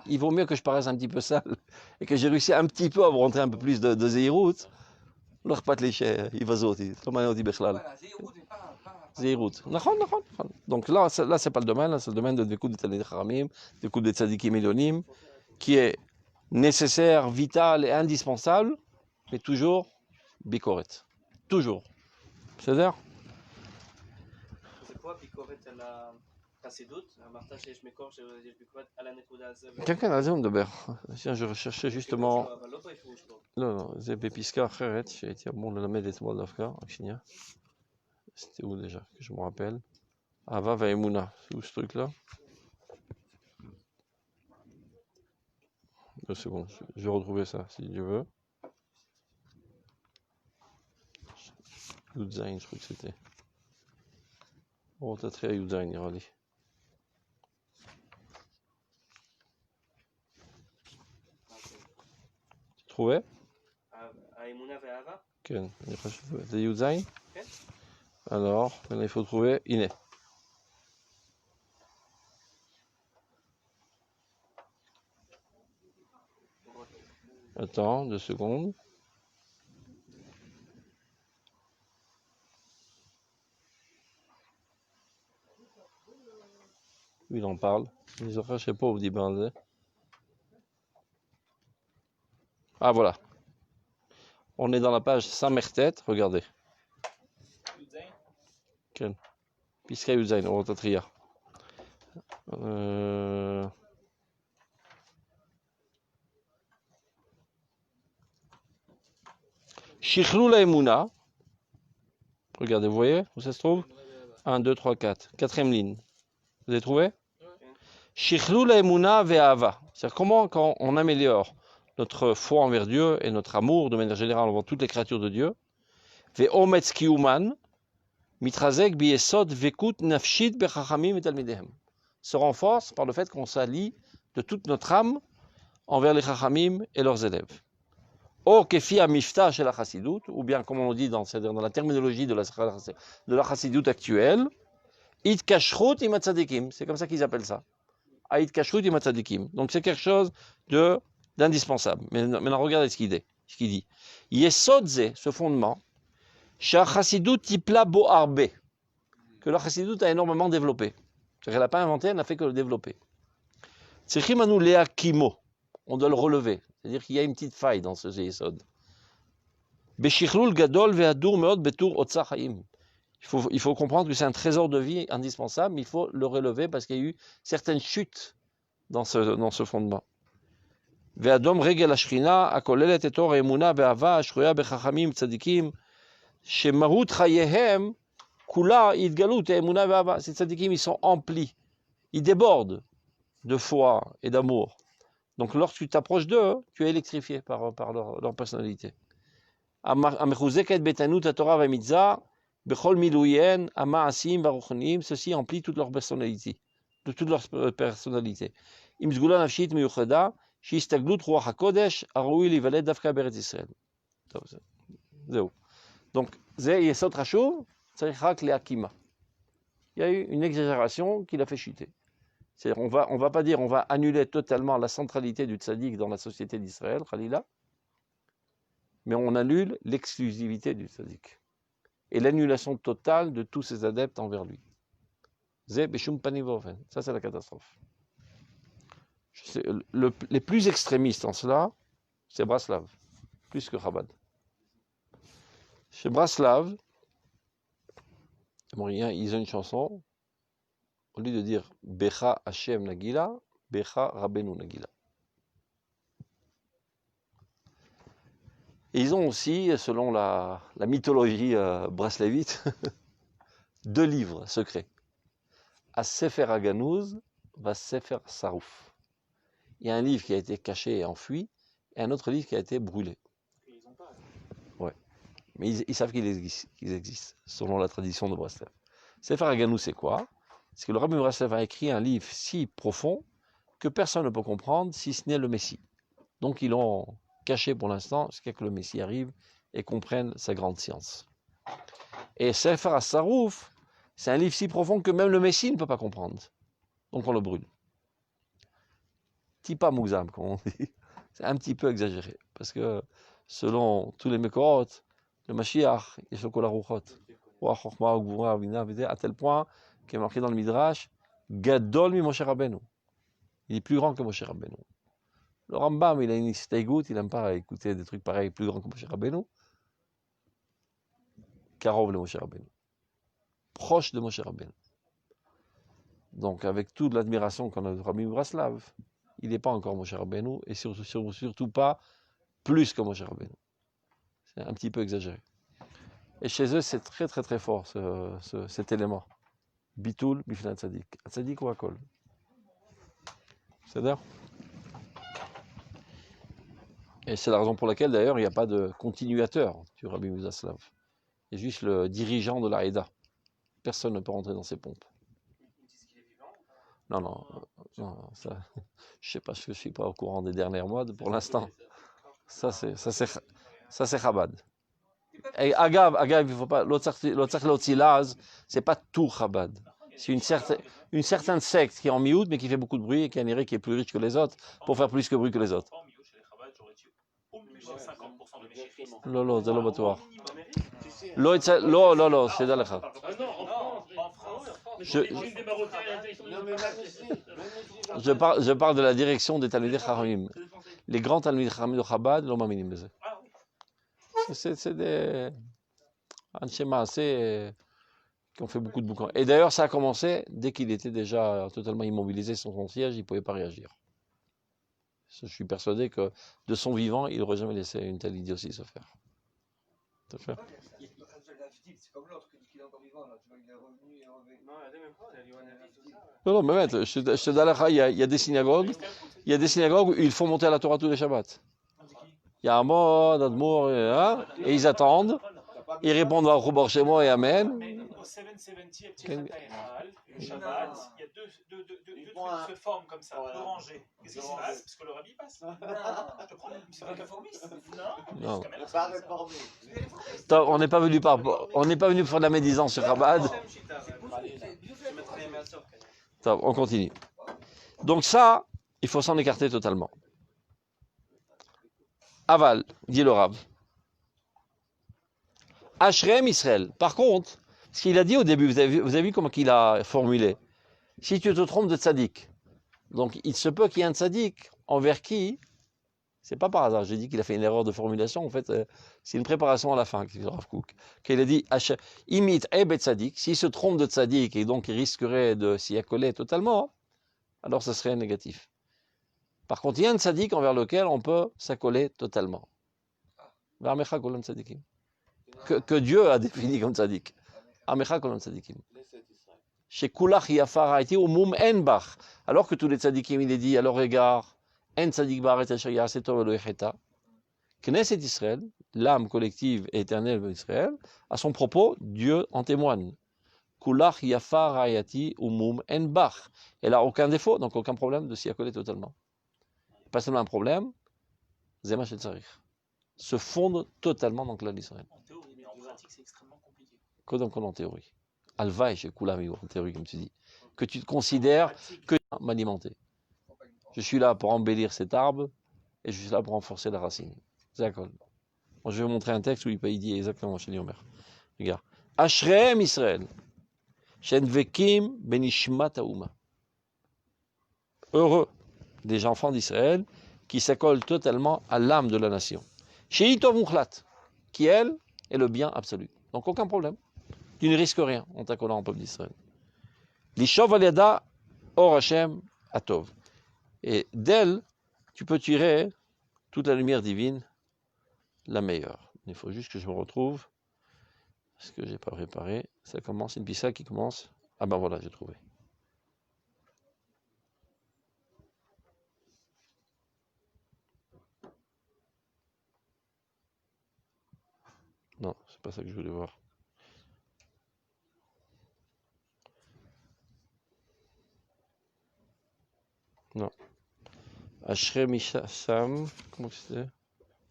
Il vaut mieux que je paraisse un petit peu sale et que j'ai réussi un petit peu à rentrer un peu plus de zéhirout. Donc là, c'est pas le domaine, là, c'est le domaine de Dvekout de Talmidei Chachamim, Dvekout de Tzadikim Elyonim, qui est nécessaire, vital et indispensable, mais toujours bikoret. Toujours. C'est-à-dire C'est quoi bikoret על החסידות? אמרת שיש מקור שיש ביקורת על הנקודה הזאת. Quelqu'un a dit מדבר. Je recherchais justement... אבל לא בפירוש פה. לא, זה בפסקה אחרת, שהייתי אמור ללמד אתמול דווקא, רק שנייה. C'était où déjà, que je me rappelle? Ava Vaemuna, c'est où ce truc-là? 2 secondes, je vais retrouver ça, si Dieu veut. Yudzaïn, je crois que c'était. Oh, t'as très à Yudzaïn, Irali. Tu trouvais? האמונה והאהבה? כן, אני חושב, זה י"ז? כן. Alors, maintenant il faut trouver Iné. Attends, 2 secondes. Il en parle. Les autres, je sais pas où dit Benzé. Ah voilà. On est dans la page Samertet, regardez. Ken. Piska Yuzain, Orotatria. Shichlou la Emouna. Regardez, vous voyez où ça se trouve? 1, 2, 3, 4. 4e ligne. Vous avez trouvé? Shichlou la Emouna ve'ava. C'est-à-dire comment, quand on améliore notre foi envers Dieu et notre amour de manière générale envers toutes les créatures de Dieu, ve'ometz kiuman, mitrazek biyesod vekut nafshit bechachamim et talmidehem, se renforce par le fait qu'on s'allie de toute notre âme envers les chachamim et leurs élèves. O kefi amifta chez la chassidut, ou bien comme on dit dans la terminologie de la chassidut actuelle, it kashrut im tzadikim, c'est comme ça qu'ils appellent ça. It kashrut im tzadikim. Donc c'est quelque chose d'indispensable. Mais maintenant regardez ce qu'il dit. Yesod ze, ce fondement, shachassidut tipla bo arbe. que la chassidoute a énormément développé. C'est-à-dire qu'elle n'a pas inventé, elle n'a fait que le développer. Tzrichimanu lea kimo. On doit le relever. C'est-à-dire qu'il y a une petite faille dans ce yesod. Beshichlul gadol ve'adur meod betur otsa chaim. Il faut comprendre que c'est un trésor de vie indispensable, mais il faut le relever parce qu'il y a eu certaines chutes dans ce fondement. Ve'adom regel ashrina akolelet et or emuna ve'ava ashruya bechachamim tzadikim shemahut chayehem kula idgalut emuna ve'ava. Ces tzadikim, ils sont emplis, ils débordent de foi et d'amour. Donc lorsque tu t'approches d'eux, tu es électrifié par leur personnalité. Amechuzeket betanut haTorah ve'mitzah bechol miluyen amaasim varuchanim. Ceci emplit toute leur personnalité, de toute leur personnalité. Im zgula nafshit miyuchada shistaglut ruach hakodesh aroui livaled dafka beretz Israël. Donc ze yesod chashuv tzarich rak leakima. Il y a eu une exagération qui l'a fait chuter. C'est-à-dire, on va pas dire, on va annuler totalement la centralité du tzaddik dans la société d'Israël, Khalila, mais on annule l'exclusivité du tzaddik et l'annulation totale de tous ses adeptes envers lui. Zé beshum pani v'ofen. Ça, c'est la catastrophe. Les plus extrémistes en cela, c'est Braslav, plus que Chabad. Chez Braslav, ils ont une chanson. Au lieu de dire Becha Hashem Nagila, Becha Rabbeinu Nagila. Et ils ont aussi, selon la mythologie braslévite, 2 livres secrets. À Sefer Haganouz, va Sefer Sarouf. Il y a un livre qui a été caché et enfui, et un autre livre qui a été brûlé. Ils ont pas. Ouais. Mais ils savent qu'ils existent, selon la tradition de Breslev. Sefer Haganouz, c'est quoi? C'est que le Rabbi Breslev a écrit un livre si profond que personne ne peut comprendre si ce n'est le Messie. Donc ils l'ont caché pour l'instant jusqu'à ce que le Messie arrive et comprenne sa grande science. Et Sefer Sarouf, c'est un livre si profond que même le Messie ne peut pas comprendre. Donc on le brûle. Tipa Mouzam, comme on dit. C'est un petit peu exagéré. Parce que selon tous les Mekorot, le Mashiach, Yeshoko la Ruchot, à tel point qui est marqué dans le Midrash, Gadol mi Moshe Rabbeinu. Il est plus grand que Moshe Rabbeinu. Le Rambam, il a une istaigout, il n'aime pas écouter des trucs pareils, plus grands que Moshe Rabbeinu. Karov le Moshe Rabbeinu. Proche de Moshe Rabbeinu. Donc, avec toute l'admiration qu'on a de Rabbi Braslav, il n'est pas encore Moshe Rabbeinu, et surtout pas plus que Moshe Rabbeinu. C'est un petit peu exagéré. Et chez eux, c'est très très très fort cet élément. Bitoul, Bifna Tzadik. Tzadik ou Akol. C'est-à-dire. Et c'est la raison pour laquelle d'ailleurs il n'y a pas de continuateur du Rabbi Braslav. Il y a juste le dirigeant de la Haïda. Personne ne peut rentrer dans ses pompes. Ils disent qu'il est vivant ou pas? Non, ça, je sais pas, je suis pas au courant des dernières modes pour l'instant. Ça c'est Chabad. Et Agav, il faut pas, l'Otzach c'est pas tout Chabad. C'est une certaine secte qui est en miout, mais qui fait beaucoup de bruit et qui est un héritier qui est plus riche que les autres, pour faire plus de bruit que les autres. En milieu, chez les Chabad, j'aurais dit au minimum 50% de mes chiffres. Lolo, c'est l'obatoire. Tu sais, Lolo, c'est d'Alecha. Ah non, En France, non, mais même ici, Je parle de la direction des Talmidei Chachamim. Les grands Talmidei Chachamim de Chabad, l'ont maminim beze. C'est des Anshe Maaseh qui ont fait beaucoup de bouquins. Et d'ailleurs, ça a commencé dès qu'il était déjà totalement immobilisé sur son siège, il ne pouvait pas réagir. Je suis persuadé que de son vivant, il n'aurait jamais laissé une telle idiotie se faire. C'est comme l'autre qui dit qu'il est encore vivant, là. Tu vois, il est revenu, il est revenu. Non, il y a des mêmes fois, il y a Yohann Aviv, tout ça. Non, mais maître, chez Dalacha, il y a des synagogues où ils font monter à la Torah tous les Shabbats. Il y a un mot, Admour, et ils attendent. Ils répondent à Choubar Shemo et Amen. Mais au 770 et Petit Khatayral, le Shabbat, il y a deux trucs qui se forment comme ça, deux rangées. Qu'est-ce qui se passe? Parce que le rabbi passe. Je te promets, c'est pas conformiste. Non. pas réformé. On n'est pas venu pour faire de la médisance sur Chabad. On continue. Donc ça, il faut s'en écarter totalement. Aval, dit le Rav. Ashrem Israël. Par contre, Ce qu'il a dit au début, vous avez vu comment il a formulé. Si tu te trompes de tzaddik, donc il se peut qu'il y ait un tzaddik envers qui, c'est pas par hasard, j'ai dit qu'il a fait une erreur de formulation, en fait, c'est une préparation à la fin, qu'il a dit, imite Ebet tzaddik, s'il se trompe de tzaddik et donc il risquerait de s'y accoler totalement, alors ce serait négatif. Par contre, il y a un tzaddik envers lequel on peut s'accoler totalement. Que Dieu a défini comme tzaddik. Alors que tous les tzaddikim, il est dit à leur égard, Knesset Israël, l'âme collective et éternelle d'Israël, à son propos, Dieu en témoigne. Kulach yafa rayati umum en bach. Elle n'a aucun défaut, donc aucun problème de s'y accoler totalement. Pas seulement un problème, Zema Shel Tzarich. Se fondre totalement dans le clan d'Israël. En théorie, mais en pratique, c'est extrêmement compliqué. Que donc en théorie. Alvaï chez Koulam, en théorie, comme tu dis. Que tu te considères que m'alimenter. Je suis là pour embellir cet arbre et je suis là pour renforcer la racine. D'accord. Bon, je vais vous montrer un texte où il dit exactement chez Omer. Regarde. Ashreem Israël. Shenvekim benishmat haouma. Heureux des enfants d'Israël qui s'accolent totalement à l'âme de la nation. Sheitov Mukhlat, qui elle est le bien absolu. Donc aucun problème. Tu ne risques rien en t'accolant au peuple d'Israël. Lishov aliada or Hashem atov. Et d'elle, tu peux tirer toute la lumière divine, la meilleure. Il faut juste que je me retrouve, parce que je n'ai pas préparé. Ça commence, une pissa qui commence. Ah ben voilà, j'ai trouvé. Non, c'est pas ça que je voulais voir. Non. Ashrei Misham. Comment c'est?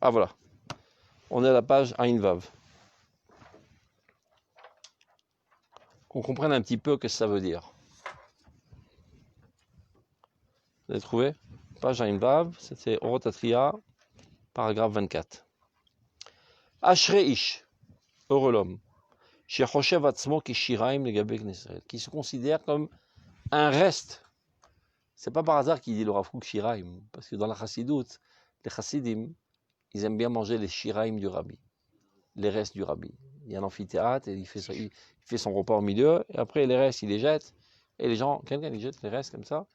Ah voilà. On est à la page Ain Vav. Qu'on comprenne un petit peu ce que ça veut dire. Vous avez trouvé? Page Ain Vav, c'était Orotatria, paragraphe 24. Ashrei Ish, heureux l'homme, qui se considère comme un reste. C'est pas par hasard qu'il dit le Rav Kook Shiraim, parce que dans la Chassidoute, les Chassidim, ils aiment bien manger les Shiraim du Rabbi, les restes du Rabbi. Il y a un amphithéâtre, et il fait son repas au milieu, et après les restes, il les jette, et les gens, quelqu'un il jette les restes comme ça,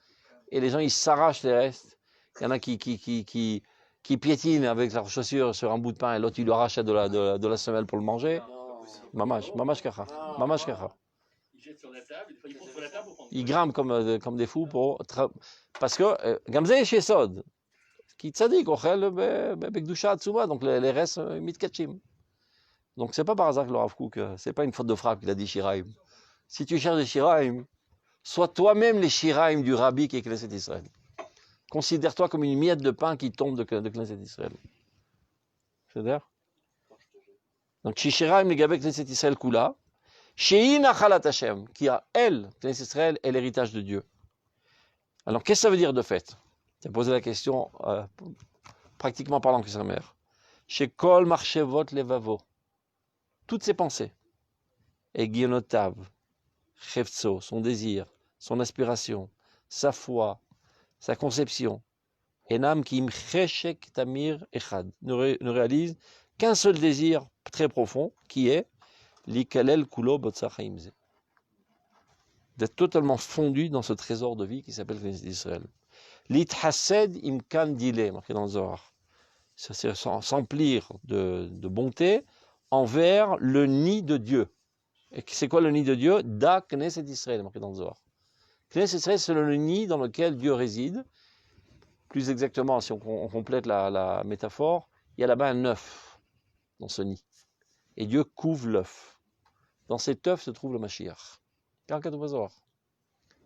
et les gens ils s'arrachent les restes. Il y en a qui piétinent avec leurs chaussures sur un bout de pain, et l'autre il lui arrache de la semelle pour le manger. Mamash kacha. Mamash kacha. Ils grimpent comme des fous parce que Gamze chez Sod, qui tzadik ochel bekdusha atzuma, donc les restes mitkachim. Donc c'est pas par hasard que le Rav Kook, c'est pas une faute de frappe qu'il a dit Shiraim. Si tu cherches des Shiraim, sois toi-même les Shiraim du Rabbi qui est Knesset Israël. Considère-toi comme une miette de pain qui tombe de Knesset Israël. C'est-à-dire? Donc Shiraim le Gabek Knesset Israël Kula. Sheina Chalat Hashem, qui a, elle, Knesset Israël, est l'héritage de Dieu. Alors, qu'est-ce que ça veut dire de fait? Tu as posé la question, pratiquement parlant que sa mère. Chez Kol Marchevot Levavo, toutes ses pensées, et Guillonotav, Chefzo, son désir, son aspiration, sa foi, sa conception, Enam Kim Cheshek Tamir Echad, ne réalise qu'un seul désir très profond, qui est d'être totalement fondu dans ce trésor de vie qui s'appelle Knesset Israël. L'ithased imkan dile, marqué dans le Zohar. C'est s'emplir de bonté envers le nid de Dieu. Et c'est quoi le nid de Dieu? Da Knesset Israël, marqué dans le Zohar. Knesset Israël, c'est le nid dans lequel Dieu réside. Plus exactement, si on complète la métaphore, il y a là-bas un œuf dans ce nid. Et Dieu couve l'œuf. Dans cet œuf se trouve le Mashiach.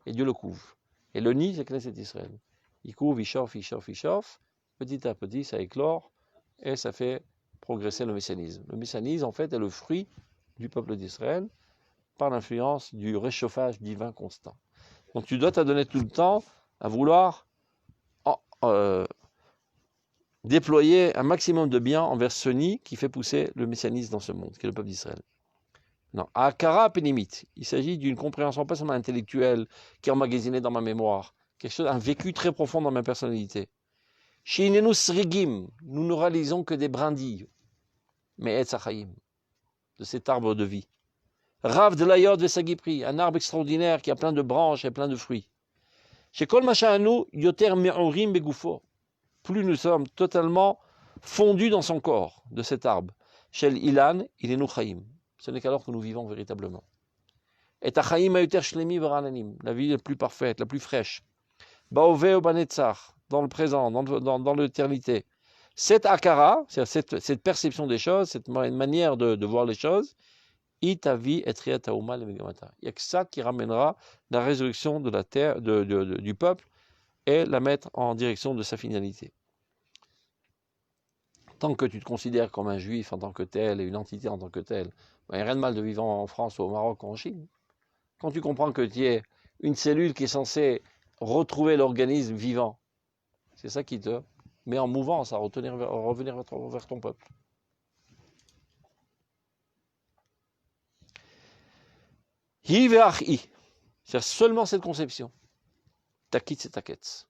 Et Dieu le couve. Et le nid, c'est Knesset Israël. Il couve, il chauffe. Petit à petit, ça éclore et ça fait progresser le messianisme. Le messianisme, en fait, est le fruit du peuple d'Israël par l'influence du réchauffage divin constant. Donc tu dois t'adonner tout le temps à vouloir déployer un maximum de bien envers ce nid qui fait pousser le messianisme dans ce monde, qui est le peuple d'Israël. Non, Akara Pénimite. Il s'agit d'une compréhension pas seulement intellectuelle qui est emmagasinée dans ma mémoire, quelque chose, un vécu très profond dans ma personnalité. Shinenu Srigim, nous ne réalisons que des brindilles, mais Etz Achaim, de cet arbre de vie. Rav de l'Ayod Vesagipri, un arbre extraordinaire qui a plein de branches et plein de fruits. Chez Kol Masha'anu, Yoter Me'orim Begufo, plus nous sommes totalement fondus dans son corps de cet arbre. Shel Ilan, Ilenu Chaim. Ce n'est qu'alors que nous vivons véritablement. Et Achaim Ayuter Shlemi Verananim, la vie la plus parfaite, la plus fraîche. Baove Obanetzach, dans le présent, dans l'éternité. Cette akara, c'est-à-dire cette perception des choses, cette manière de voir les choses, itavi et triatauma le megamata. Il n'y a que ça qui ramènera la résurrection de la terre, du peuple et la mettre en direction de sa finalité. Tant que tu te considères comme un juif en tant que tel et une entité en tant que telle, il n'y a rien de mal de vivre en France ou au Maroc ou en Chine. Quand tu comprends que tu es une cellule qui est censée retrouver l'organisme vivant, c'est ça qui te met en mouvance à revenir vers ton peuple. Hi ve'achi, c'est seulement cette conception, takitz et taketz,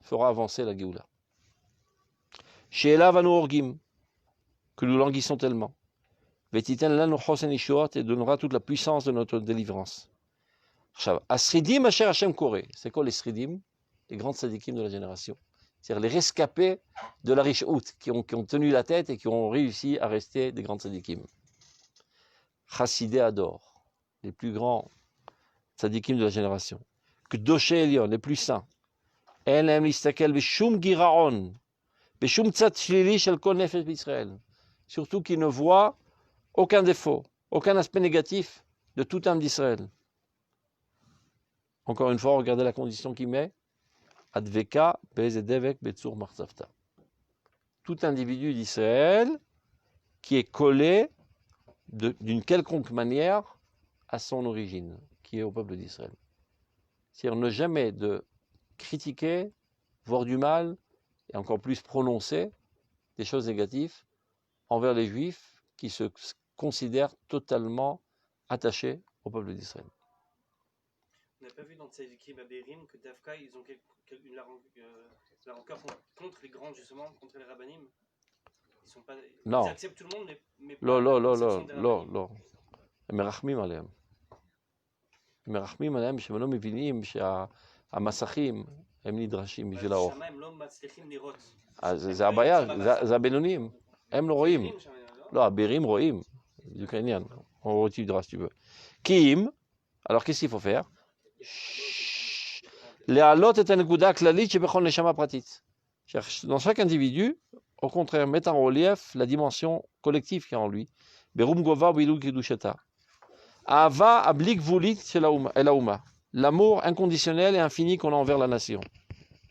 fera avancer la Géoula. She'ela vanu orgim, que nous languissons tellement. Vetiten lanu chosen ishuot, et donnera toute la puissance de notre délivrance. Asridim asher Hashem koré, c'est quoi les sridim? Les grands tzadikim de la génération. C'est-à-dire les rescapés de la riche out, qui ont tenu la tête et qui ont réussi à rester des grands tzadikim. Chassidé adore, les plus grands tzadikim de la génération. Kdoshé Elion, les plus saints. Enem listakel b'shum giraon, b'shum tzat shlili shel kol nefesh b'Israël. Surtout qu'ils ne voient aucun défaut, aucun aspect négatif de toute âme d'Israël. Encore une fois, regardez la condition qu'il met. Adveka bezedevek betsur marzavta. Tout individu d'Israël qui est collé d'une quelconque manière à son origine, qui est au peuple d'Israël. C'est-à-dire ne jamais de critiquer, voir du mal, et encore plus prononcer des choses négatives envers les Juifs qui se considèrent totalement attachés au peuple d'Israël. On n'a pas vu dans Tzadikim Abérim que Dafka, ils ont la rancœur contre les grands, justement, contre les rabbanim. Ils sont pas. Non. Ils acceptent tout le monde, mais pas לא. הם מרחמים עליהם. הם מרחמים עליהם שהם לא מבינים שהמסכים הם נדרשים בשביל האור. שם הם לא מצליחים לראות. אז זה הבעיה, זה הבינונים. הם לא רואים. לא, הבérim רואים. זה העניין. On retiendra si tu veux. כי אם, alors qu'est-ce qu'il faut faire? להעלות את הנקודה הכללית שבכל נשמה פרטית. Dans chaque individu, au contraire, mettre en relief la dimension collective qui est en lui. Berum gova bilou kedushata. Ava ablik vulit shel haouma. L'amour inconditionnel et infini qu'on a envers la nation.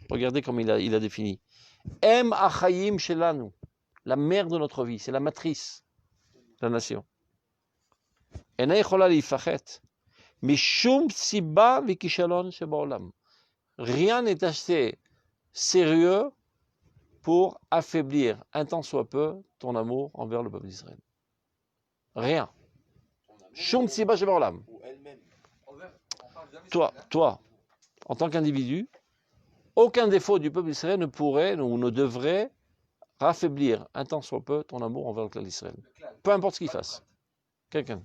Regardez comme il a défini. Em achayim shelanu. La mère de notre vie, c'est la matrice de la nation. Ena yechola lifachet. Mishum siba vikishalon shebaolam. Rien n'est assez sérieux pour affaiblir un tant soit peu ton amour envers le peuple d'Israël. Rien. Shum siba shebaolam. Toi, en tant qu'individu, aucun défaut du peuple d'Israël ne pourrait ou ne devrait raffaiblir un tant soit peu ton amour envers le clan d'Israël. Peu importe ce qu'il fasse. Quelqu'un.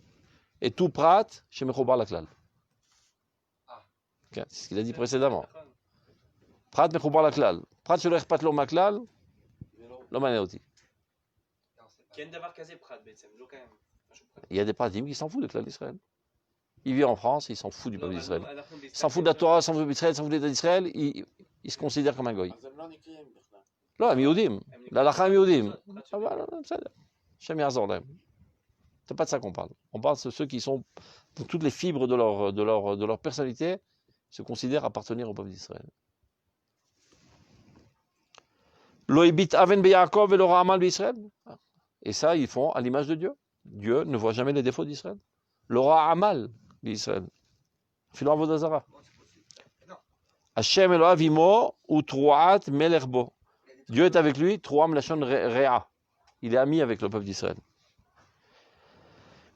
Et tout prat chez Mechobar la klal. C'est ce qu'il a dit précédemment. Prat Mechobar la klal. Prat shelo echpat lo maklal, lo mané oti. Il y a des pratim qui s'en foutent du clan d'Israël. Il vit en France, il s'en fout du peuple d'Israël. Il s'en fout de la Torah, il s'en fout d'Israël, il s'en fout de l'État d'Israël, il se considère comme un goy. לא, הם יהודים, להלכה הם יהודים. אבל בסדר, השם יעזור להם. C'est pas de ça qu'on parle. On parle de ceux qui sont, pour toutes les fibres de leur personnalité, se considèrent appartenir au peuple d'Israël. Lo ibit aven beYaakov et lo ra'amal b'Israël. Et ça, ils font à l'image de Dieu. Dieu ne voit jamais les défauts d'Israël. Lo ra'amal b'Israël. Filo avodah zara. Hashem Eloav imo utruat melech bo. Dieu est avec lui, Troam Lachon Réa. Il est ami avec le peuple d'Israël.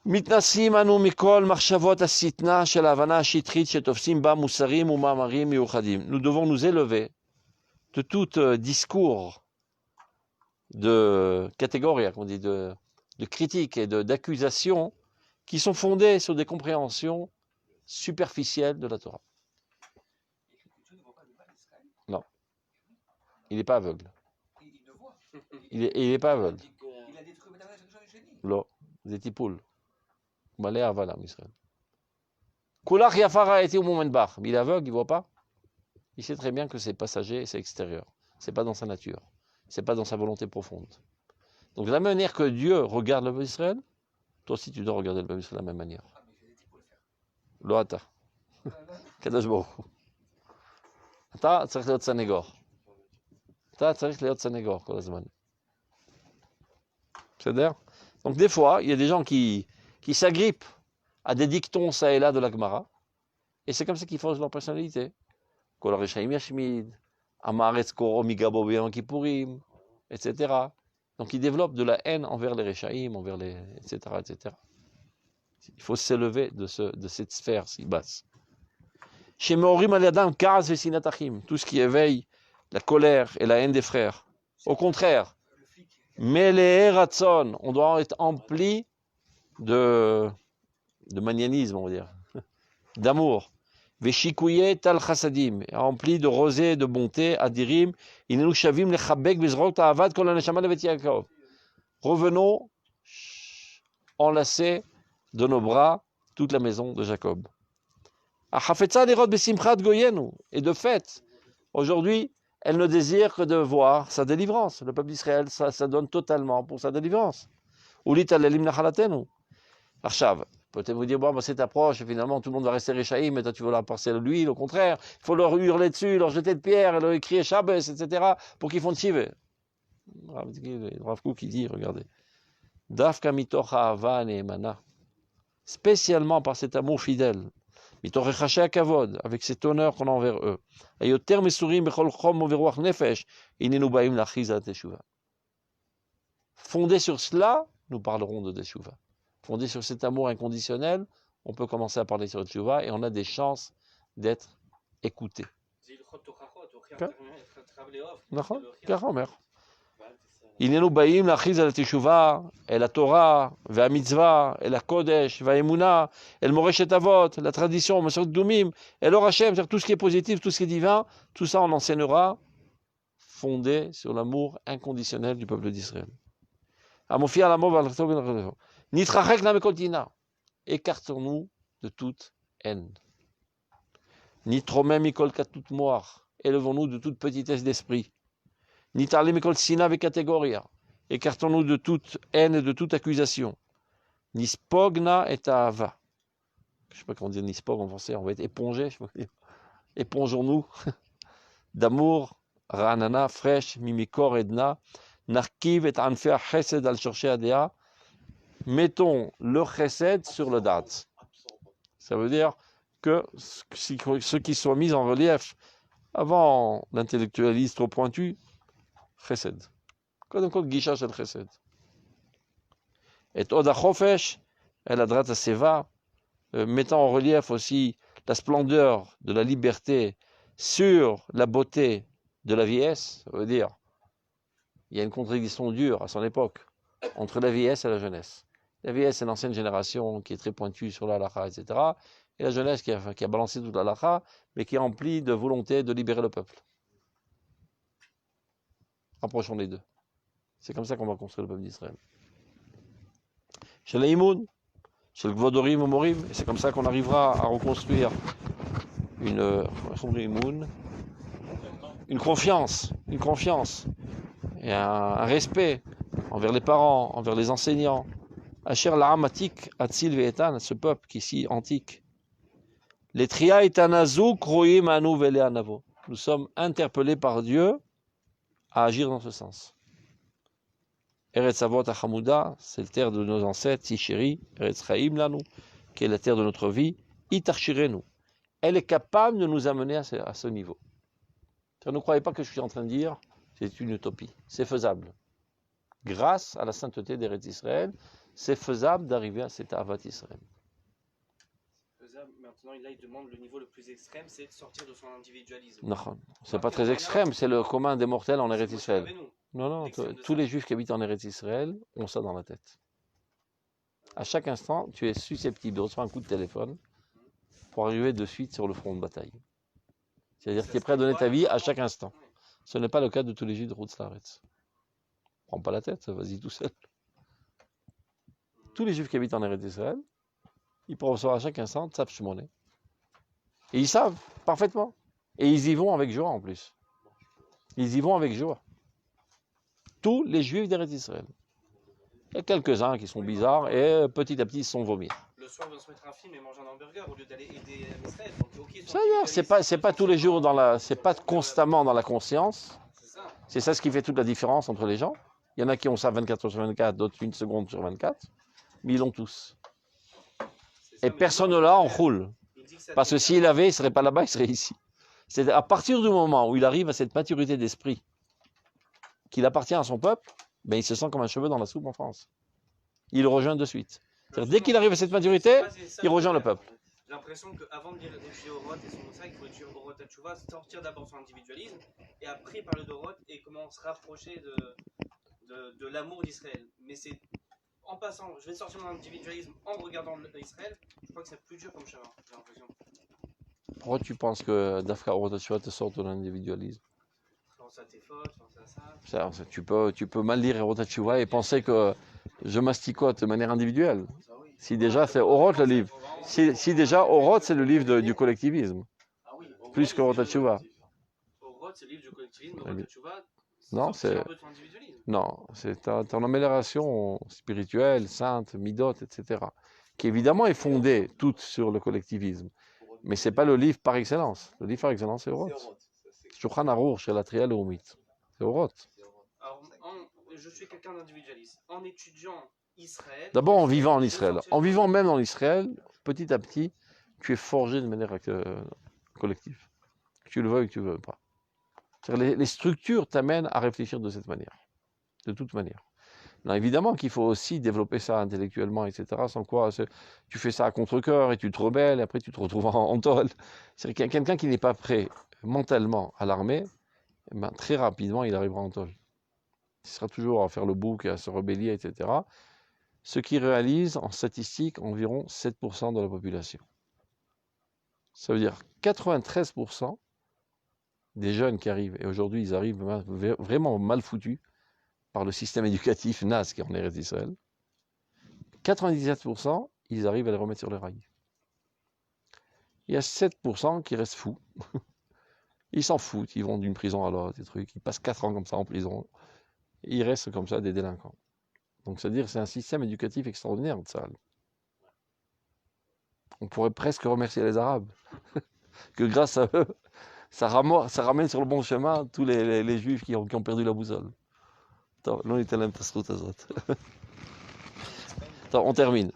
מתנסים אנו מכל מחשבות השטנה של ההבנה השטחית שתופסים בה מוסרים ומאמרים מיוחדים. Nous devons nous élever de tout discours de catégorie, on dit de critique et d'accusation qui sont fondés sur des compréhensions superficielles de la Torah. Non, il n'est pas aveugle. Il n'est pas aveugle. Il a détruit le génie. Non, des tipoules. Malé avala, Israël. Kulach yafara était au moment de bar. Il est aveugle, il ne voit pas. Il sait très bien que c'est passager, c'est extérieur. C'est pas dans sa nature. C'est pas dans sa volonté profonde. Donc de la même manière que Dieu regarde le peuple d'Israël, toi aussi tu dois regarder le peuple d'Israël de la même manière. Lo ata. Kadosh Baruch Hu. אתה צריך להיות סנגור. אתה צריך להיות סנגור כל הזמן. בסדר? Donc des fois, il y a des gens qui s'agrippent à des dictons ça et là de la Gemara, et c'est comme ça qu'ils forgent leur personnalité. Kol ha-reshaim yashmid, Am haaretz koro migabo b'yom kippourim, etc. Donc ils développent de la haine envers les Reshaïm, envers les... etc., etc. Il faut s'élever de cette sphère si basse. Chez Meorim al-Yadam, Kaz ve'sinat achim, tout ce qui éveille la colère et la haine des frères. Au contraire, Meleh Ratzon, on doit être empli de magnanisme, on va dire, d'amour. Veshikouye tal chassadim, rempli de rosée, de bonté, adirim, inenu shavim lechabek bezrot avad kol haneshama levet Yaakov. Revenons enlacés de nos bras toute la maison de Jacob. Achafetza lirot besimchat goyenu, et de fait, aujourd'hui, elle ne désire que de voir sa délivrance. Le peuple d'Israël, ça donne totalement pour sa délivrance. Ulit alelim nachalatenu. Arshav. Peut-être vous dire, bon, bah, c'est approche, et finalement tout le monde va rester Réchaïm, mais toi tu veux leur passer l'huile, au contraire, il faut leur hurler dessus, leur jeter de pierres, et leur crier Shabbos, etc., pour qu'ils font tchivé. Rav Kook qui dit, regardez, Dafka mitoch ha'ava ne'emana, spécialement par cet amour fidèle, mitoch echashe kavod, avec cet honneur qu'on a envers eux, ayoter mesurim bechol chom uveruach nefesh, inenu ba'im lachiza teshuva. Fondé sur cela, nous parlerons de teshuva. Fondé sur cet amour inconditionnel, on peut commencer à parler sur le tchouva et on a des chances d'être écouté. Inenu ba'im lachiz al teshuva, el Torah, ve'a mitzvah, el kodesh, ve'a emuna, el moreshet avot, la tradition, Maseret Doumim, el or Hashem, c'est-à-dire tout ce qui est positif, tout ce qui est divin, tout ça on enseignera fondé sur l'amour inconditionnel du peuple d'Israël. Amofia l'amov al-tov. Nitrachek na mekotina. Écartons-nous de toute haine. Nitromem mikol katut moar. Élevons-nous de toute petitesse d'esprit. Nitarle mikol sina ve catégoria. Écartons-nous de toute haine et de toute accusation. Nispogna et ahava. Je ne sais pas comment dire nispog en français, on va être épongé. Épongeons-nous d'amour, ranana, fraîche, mimikor edna. Narkiv et anfea chesed al chercher adea. Mettons le chesed sur le dat. Ça veut dire que ce qui soit mis en relief avant l'intellectualiste trop pointu, chesed. Kodem kol gisha shel chesed. Et oda chofesh, el adrat seva, mettant en relief aussi la splendeur de la liberté sur la beauté de la vieillesse. Ça veut dire, il y a une contradiction dure à son époque entre la vieillesse et la jeunesse. La vieillesse, c'est l'ancienne génération qui est très pointue sur la halakha, etc. Et la jeunesse qui a balancé toute la halakha, mais qui est remplie de volonté de libérer le peuple. Rapprochons les deux. C'est comme ça qu'on va construire le peuple d'Israël. Chez les Imoun, chez le Gvodorim ou Morim, et c'est comme ça qu'on arrivera à reconstruire une confiance et un respect envers les parents, envers les enseignants. Asher la'amatik atzil ve'etan, ce peuple qui est si antique. Les tria etanazu kroim anu vele anavo. Nous sommes interpellés par Dieu à agir dans ce sens. Eretz avot achamuda, c'est la terre de nos ancêtres, Tisheri, Eretz chaim lanu, qui est la terre de notre vie, itarchirenu. Elle est capable de nous amener à ce niveau. Ne croyez pas que je suis en train de dire c'est une utopie, c'est faisable. Grâce à la sainteté d'Eretz Israël, c'est faisable d'arriver à cet Avat Israël. Maintenant, là, il demande le niveau le plus extrême, c'est de sortir de son individualisme. Non, c'est pas très extrême, c'est le commun des mortels en Eretz Israël. Nous. Non, L'extrême de tous ça. les juifs qui habitent en Eretz Israël ont ça dans la tête. À chaque instant, tu es susceptible de recevoir un coup de téléphone pour arriver de suite sur le front de bataille. C'est-à-dire que tu es prêt à donner ta vie à chaque instant. Ce n'est pas le cas de tous les juifs de Routz-Laretz. Prends pas la tête, vas-y tout seul. Tous les juifs qui habitent en Eretz Israël, ils pourront recevoir à chaque instant Tzaf Shmoné. Et ils savent parfaitement. Et ils y vont avec joie en plus. Ils y vont avec joie. Tous les juifs d'Eretz Israël. Il y a quelques-uns qui sont bizarres et petit à petit ils se sont vomis. Le soir, ils vont se mettre un film et manger un hamburger au lieu d'aller aider Israël. Donc, okay, Ça y est, c'est pas tous les jours c'est pas constamment dans la conscience. C'est ça ce qui fait toute la différence entre les gens. Il y en a qui ont ça 24 heures sur 24, d'autres 1 seconde sur 24. Mais ils l'ont tous. Et personne ne l'a en roule. Parce que s'il l'avait, il ne serait pas là-bas, il serait ici. C'est à partir du moment où il arrive à cette maturité d'esprit qu'il appartient à son peuple, ben il se sent comme un cheveu dans la soupe en France. Il le rejoint de suite. Dès qu'il arrive à cette maturité, il rejoint le peuple. J'ai l'impression qu'avant de lire les Dorot et son ça, il faut étudier Dorot à Tchouva, sortir d'abord son individualisme et après parler de Dorot et comment se rapprocher de l'amour d'Israël. Mais c'est en passant, je vais sortir mon individualisme en regardant Israël, je crois que c'est plus dur comme chemin, j'ai l'impression. Pourquoi tu penses que Dafka Orotachua te sort de l'individualisme? Pense à tes fautes, pense à ça. Tu peux mal lire Orotachua et penser que je masticote de manière individuelle. Si déjà c'est Orot le livre. Si déjà Orot c'est le livre du collectivisme. Plus que Orotachua. Orot c'est le livre du collectivisme, Orotachua. Non, c'est ton amélioration spirituelle, sainte, midot, etc. Qui évidemment est fondée toute sur le collectivisme. Mais ce n'est pas le livre par excellence. Le livre par excellence, c'est Orot. Shulchan Aruch chez la Trial Oumit. C'est Orot. Alors, je suis quelqu'un d'individualiste. En étudiant Israël. D'abord en vivant en Israël. En vivant même en Israël, petit à petit, tu es forgé de manière collective. Que tu le veuilles ou que tu ne le veuilles pas. Les structures t'amènent à réfléchir de cette manière, de toute manière. Alors évidemment qu'il faut aussi développer ça intellectuellement, etc. Sans quoi tu fais ça à contre-cœur et tu te rebelles, et après tu te retrouves en tôle. C'est quelqu'un qui n'est pas prêt mentalement à l'armée, ben, très rapidement il arrivera en tôle. Il sera toujours à faire le bouc, à se rebeller, etc. Ce qui réalise en statistique environ 7% de la population. Ça veut dire 93% des jeunes qui arrivent, et aujourd'hui ils arrivent vraiment mal foutus par le système éducatif naze qui est en Eretz Israël, 97% ils arrivent à les remettre sur les rails. Il y a 7% qui restent fous. Ils s'en foutent, ils vont d'une prison à l'autre, des trucs, ils passent 4 ans comme ça en prison, et ils restent comme ça des délinquants. Donc c'est-à-dire c'est un système éducatif extraordinaire de ça. On pourrait presque remercier les Arabes, que grâce à eux, ça ramène sur le bon chemin tous les juifs qui ont perdu la boussole. Attends, on termine.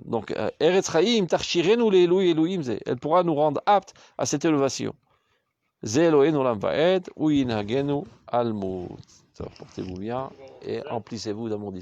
Donc, Eretz Chaim tarshirenu le'elui Elohim ze. Elle pourra nous rendre aptes à cette élévation. Ze Elohim olam va'ed, ou yinhagenu almut. Portez-vous bien et emplissez-vous d'amour d'Israël.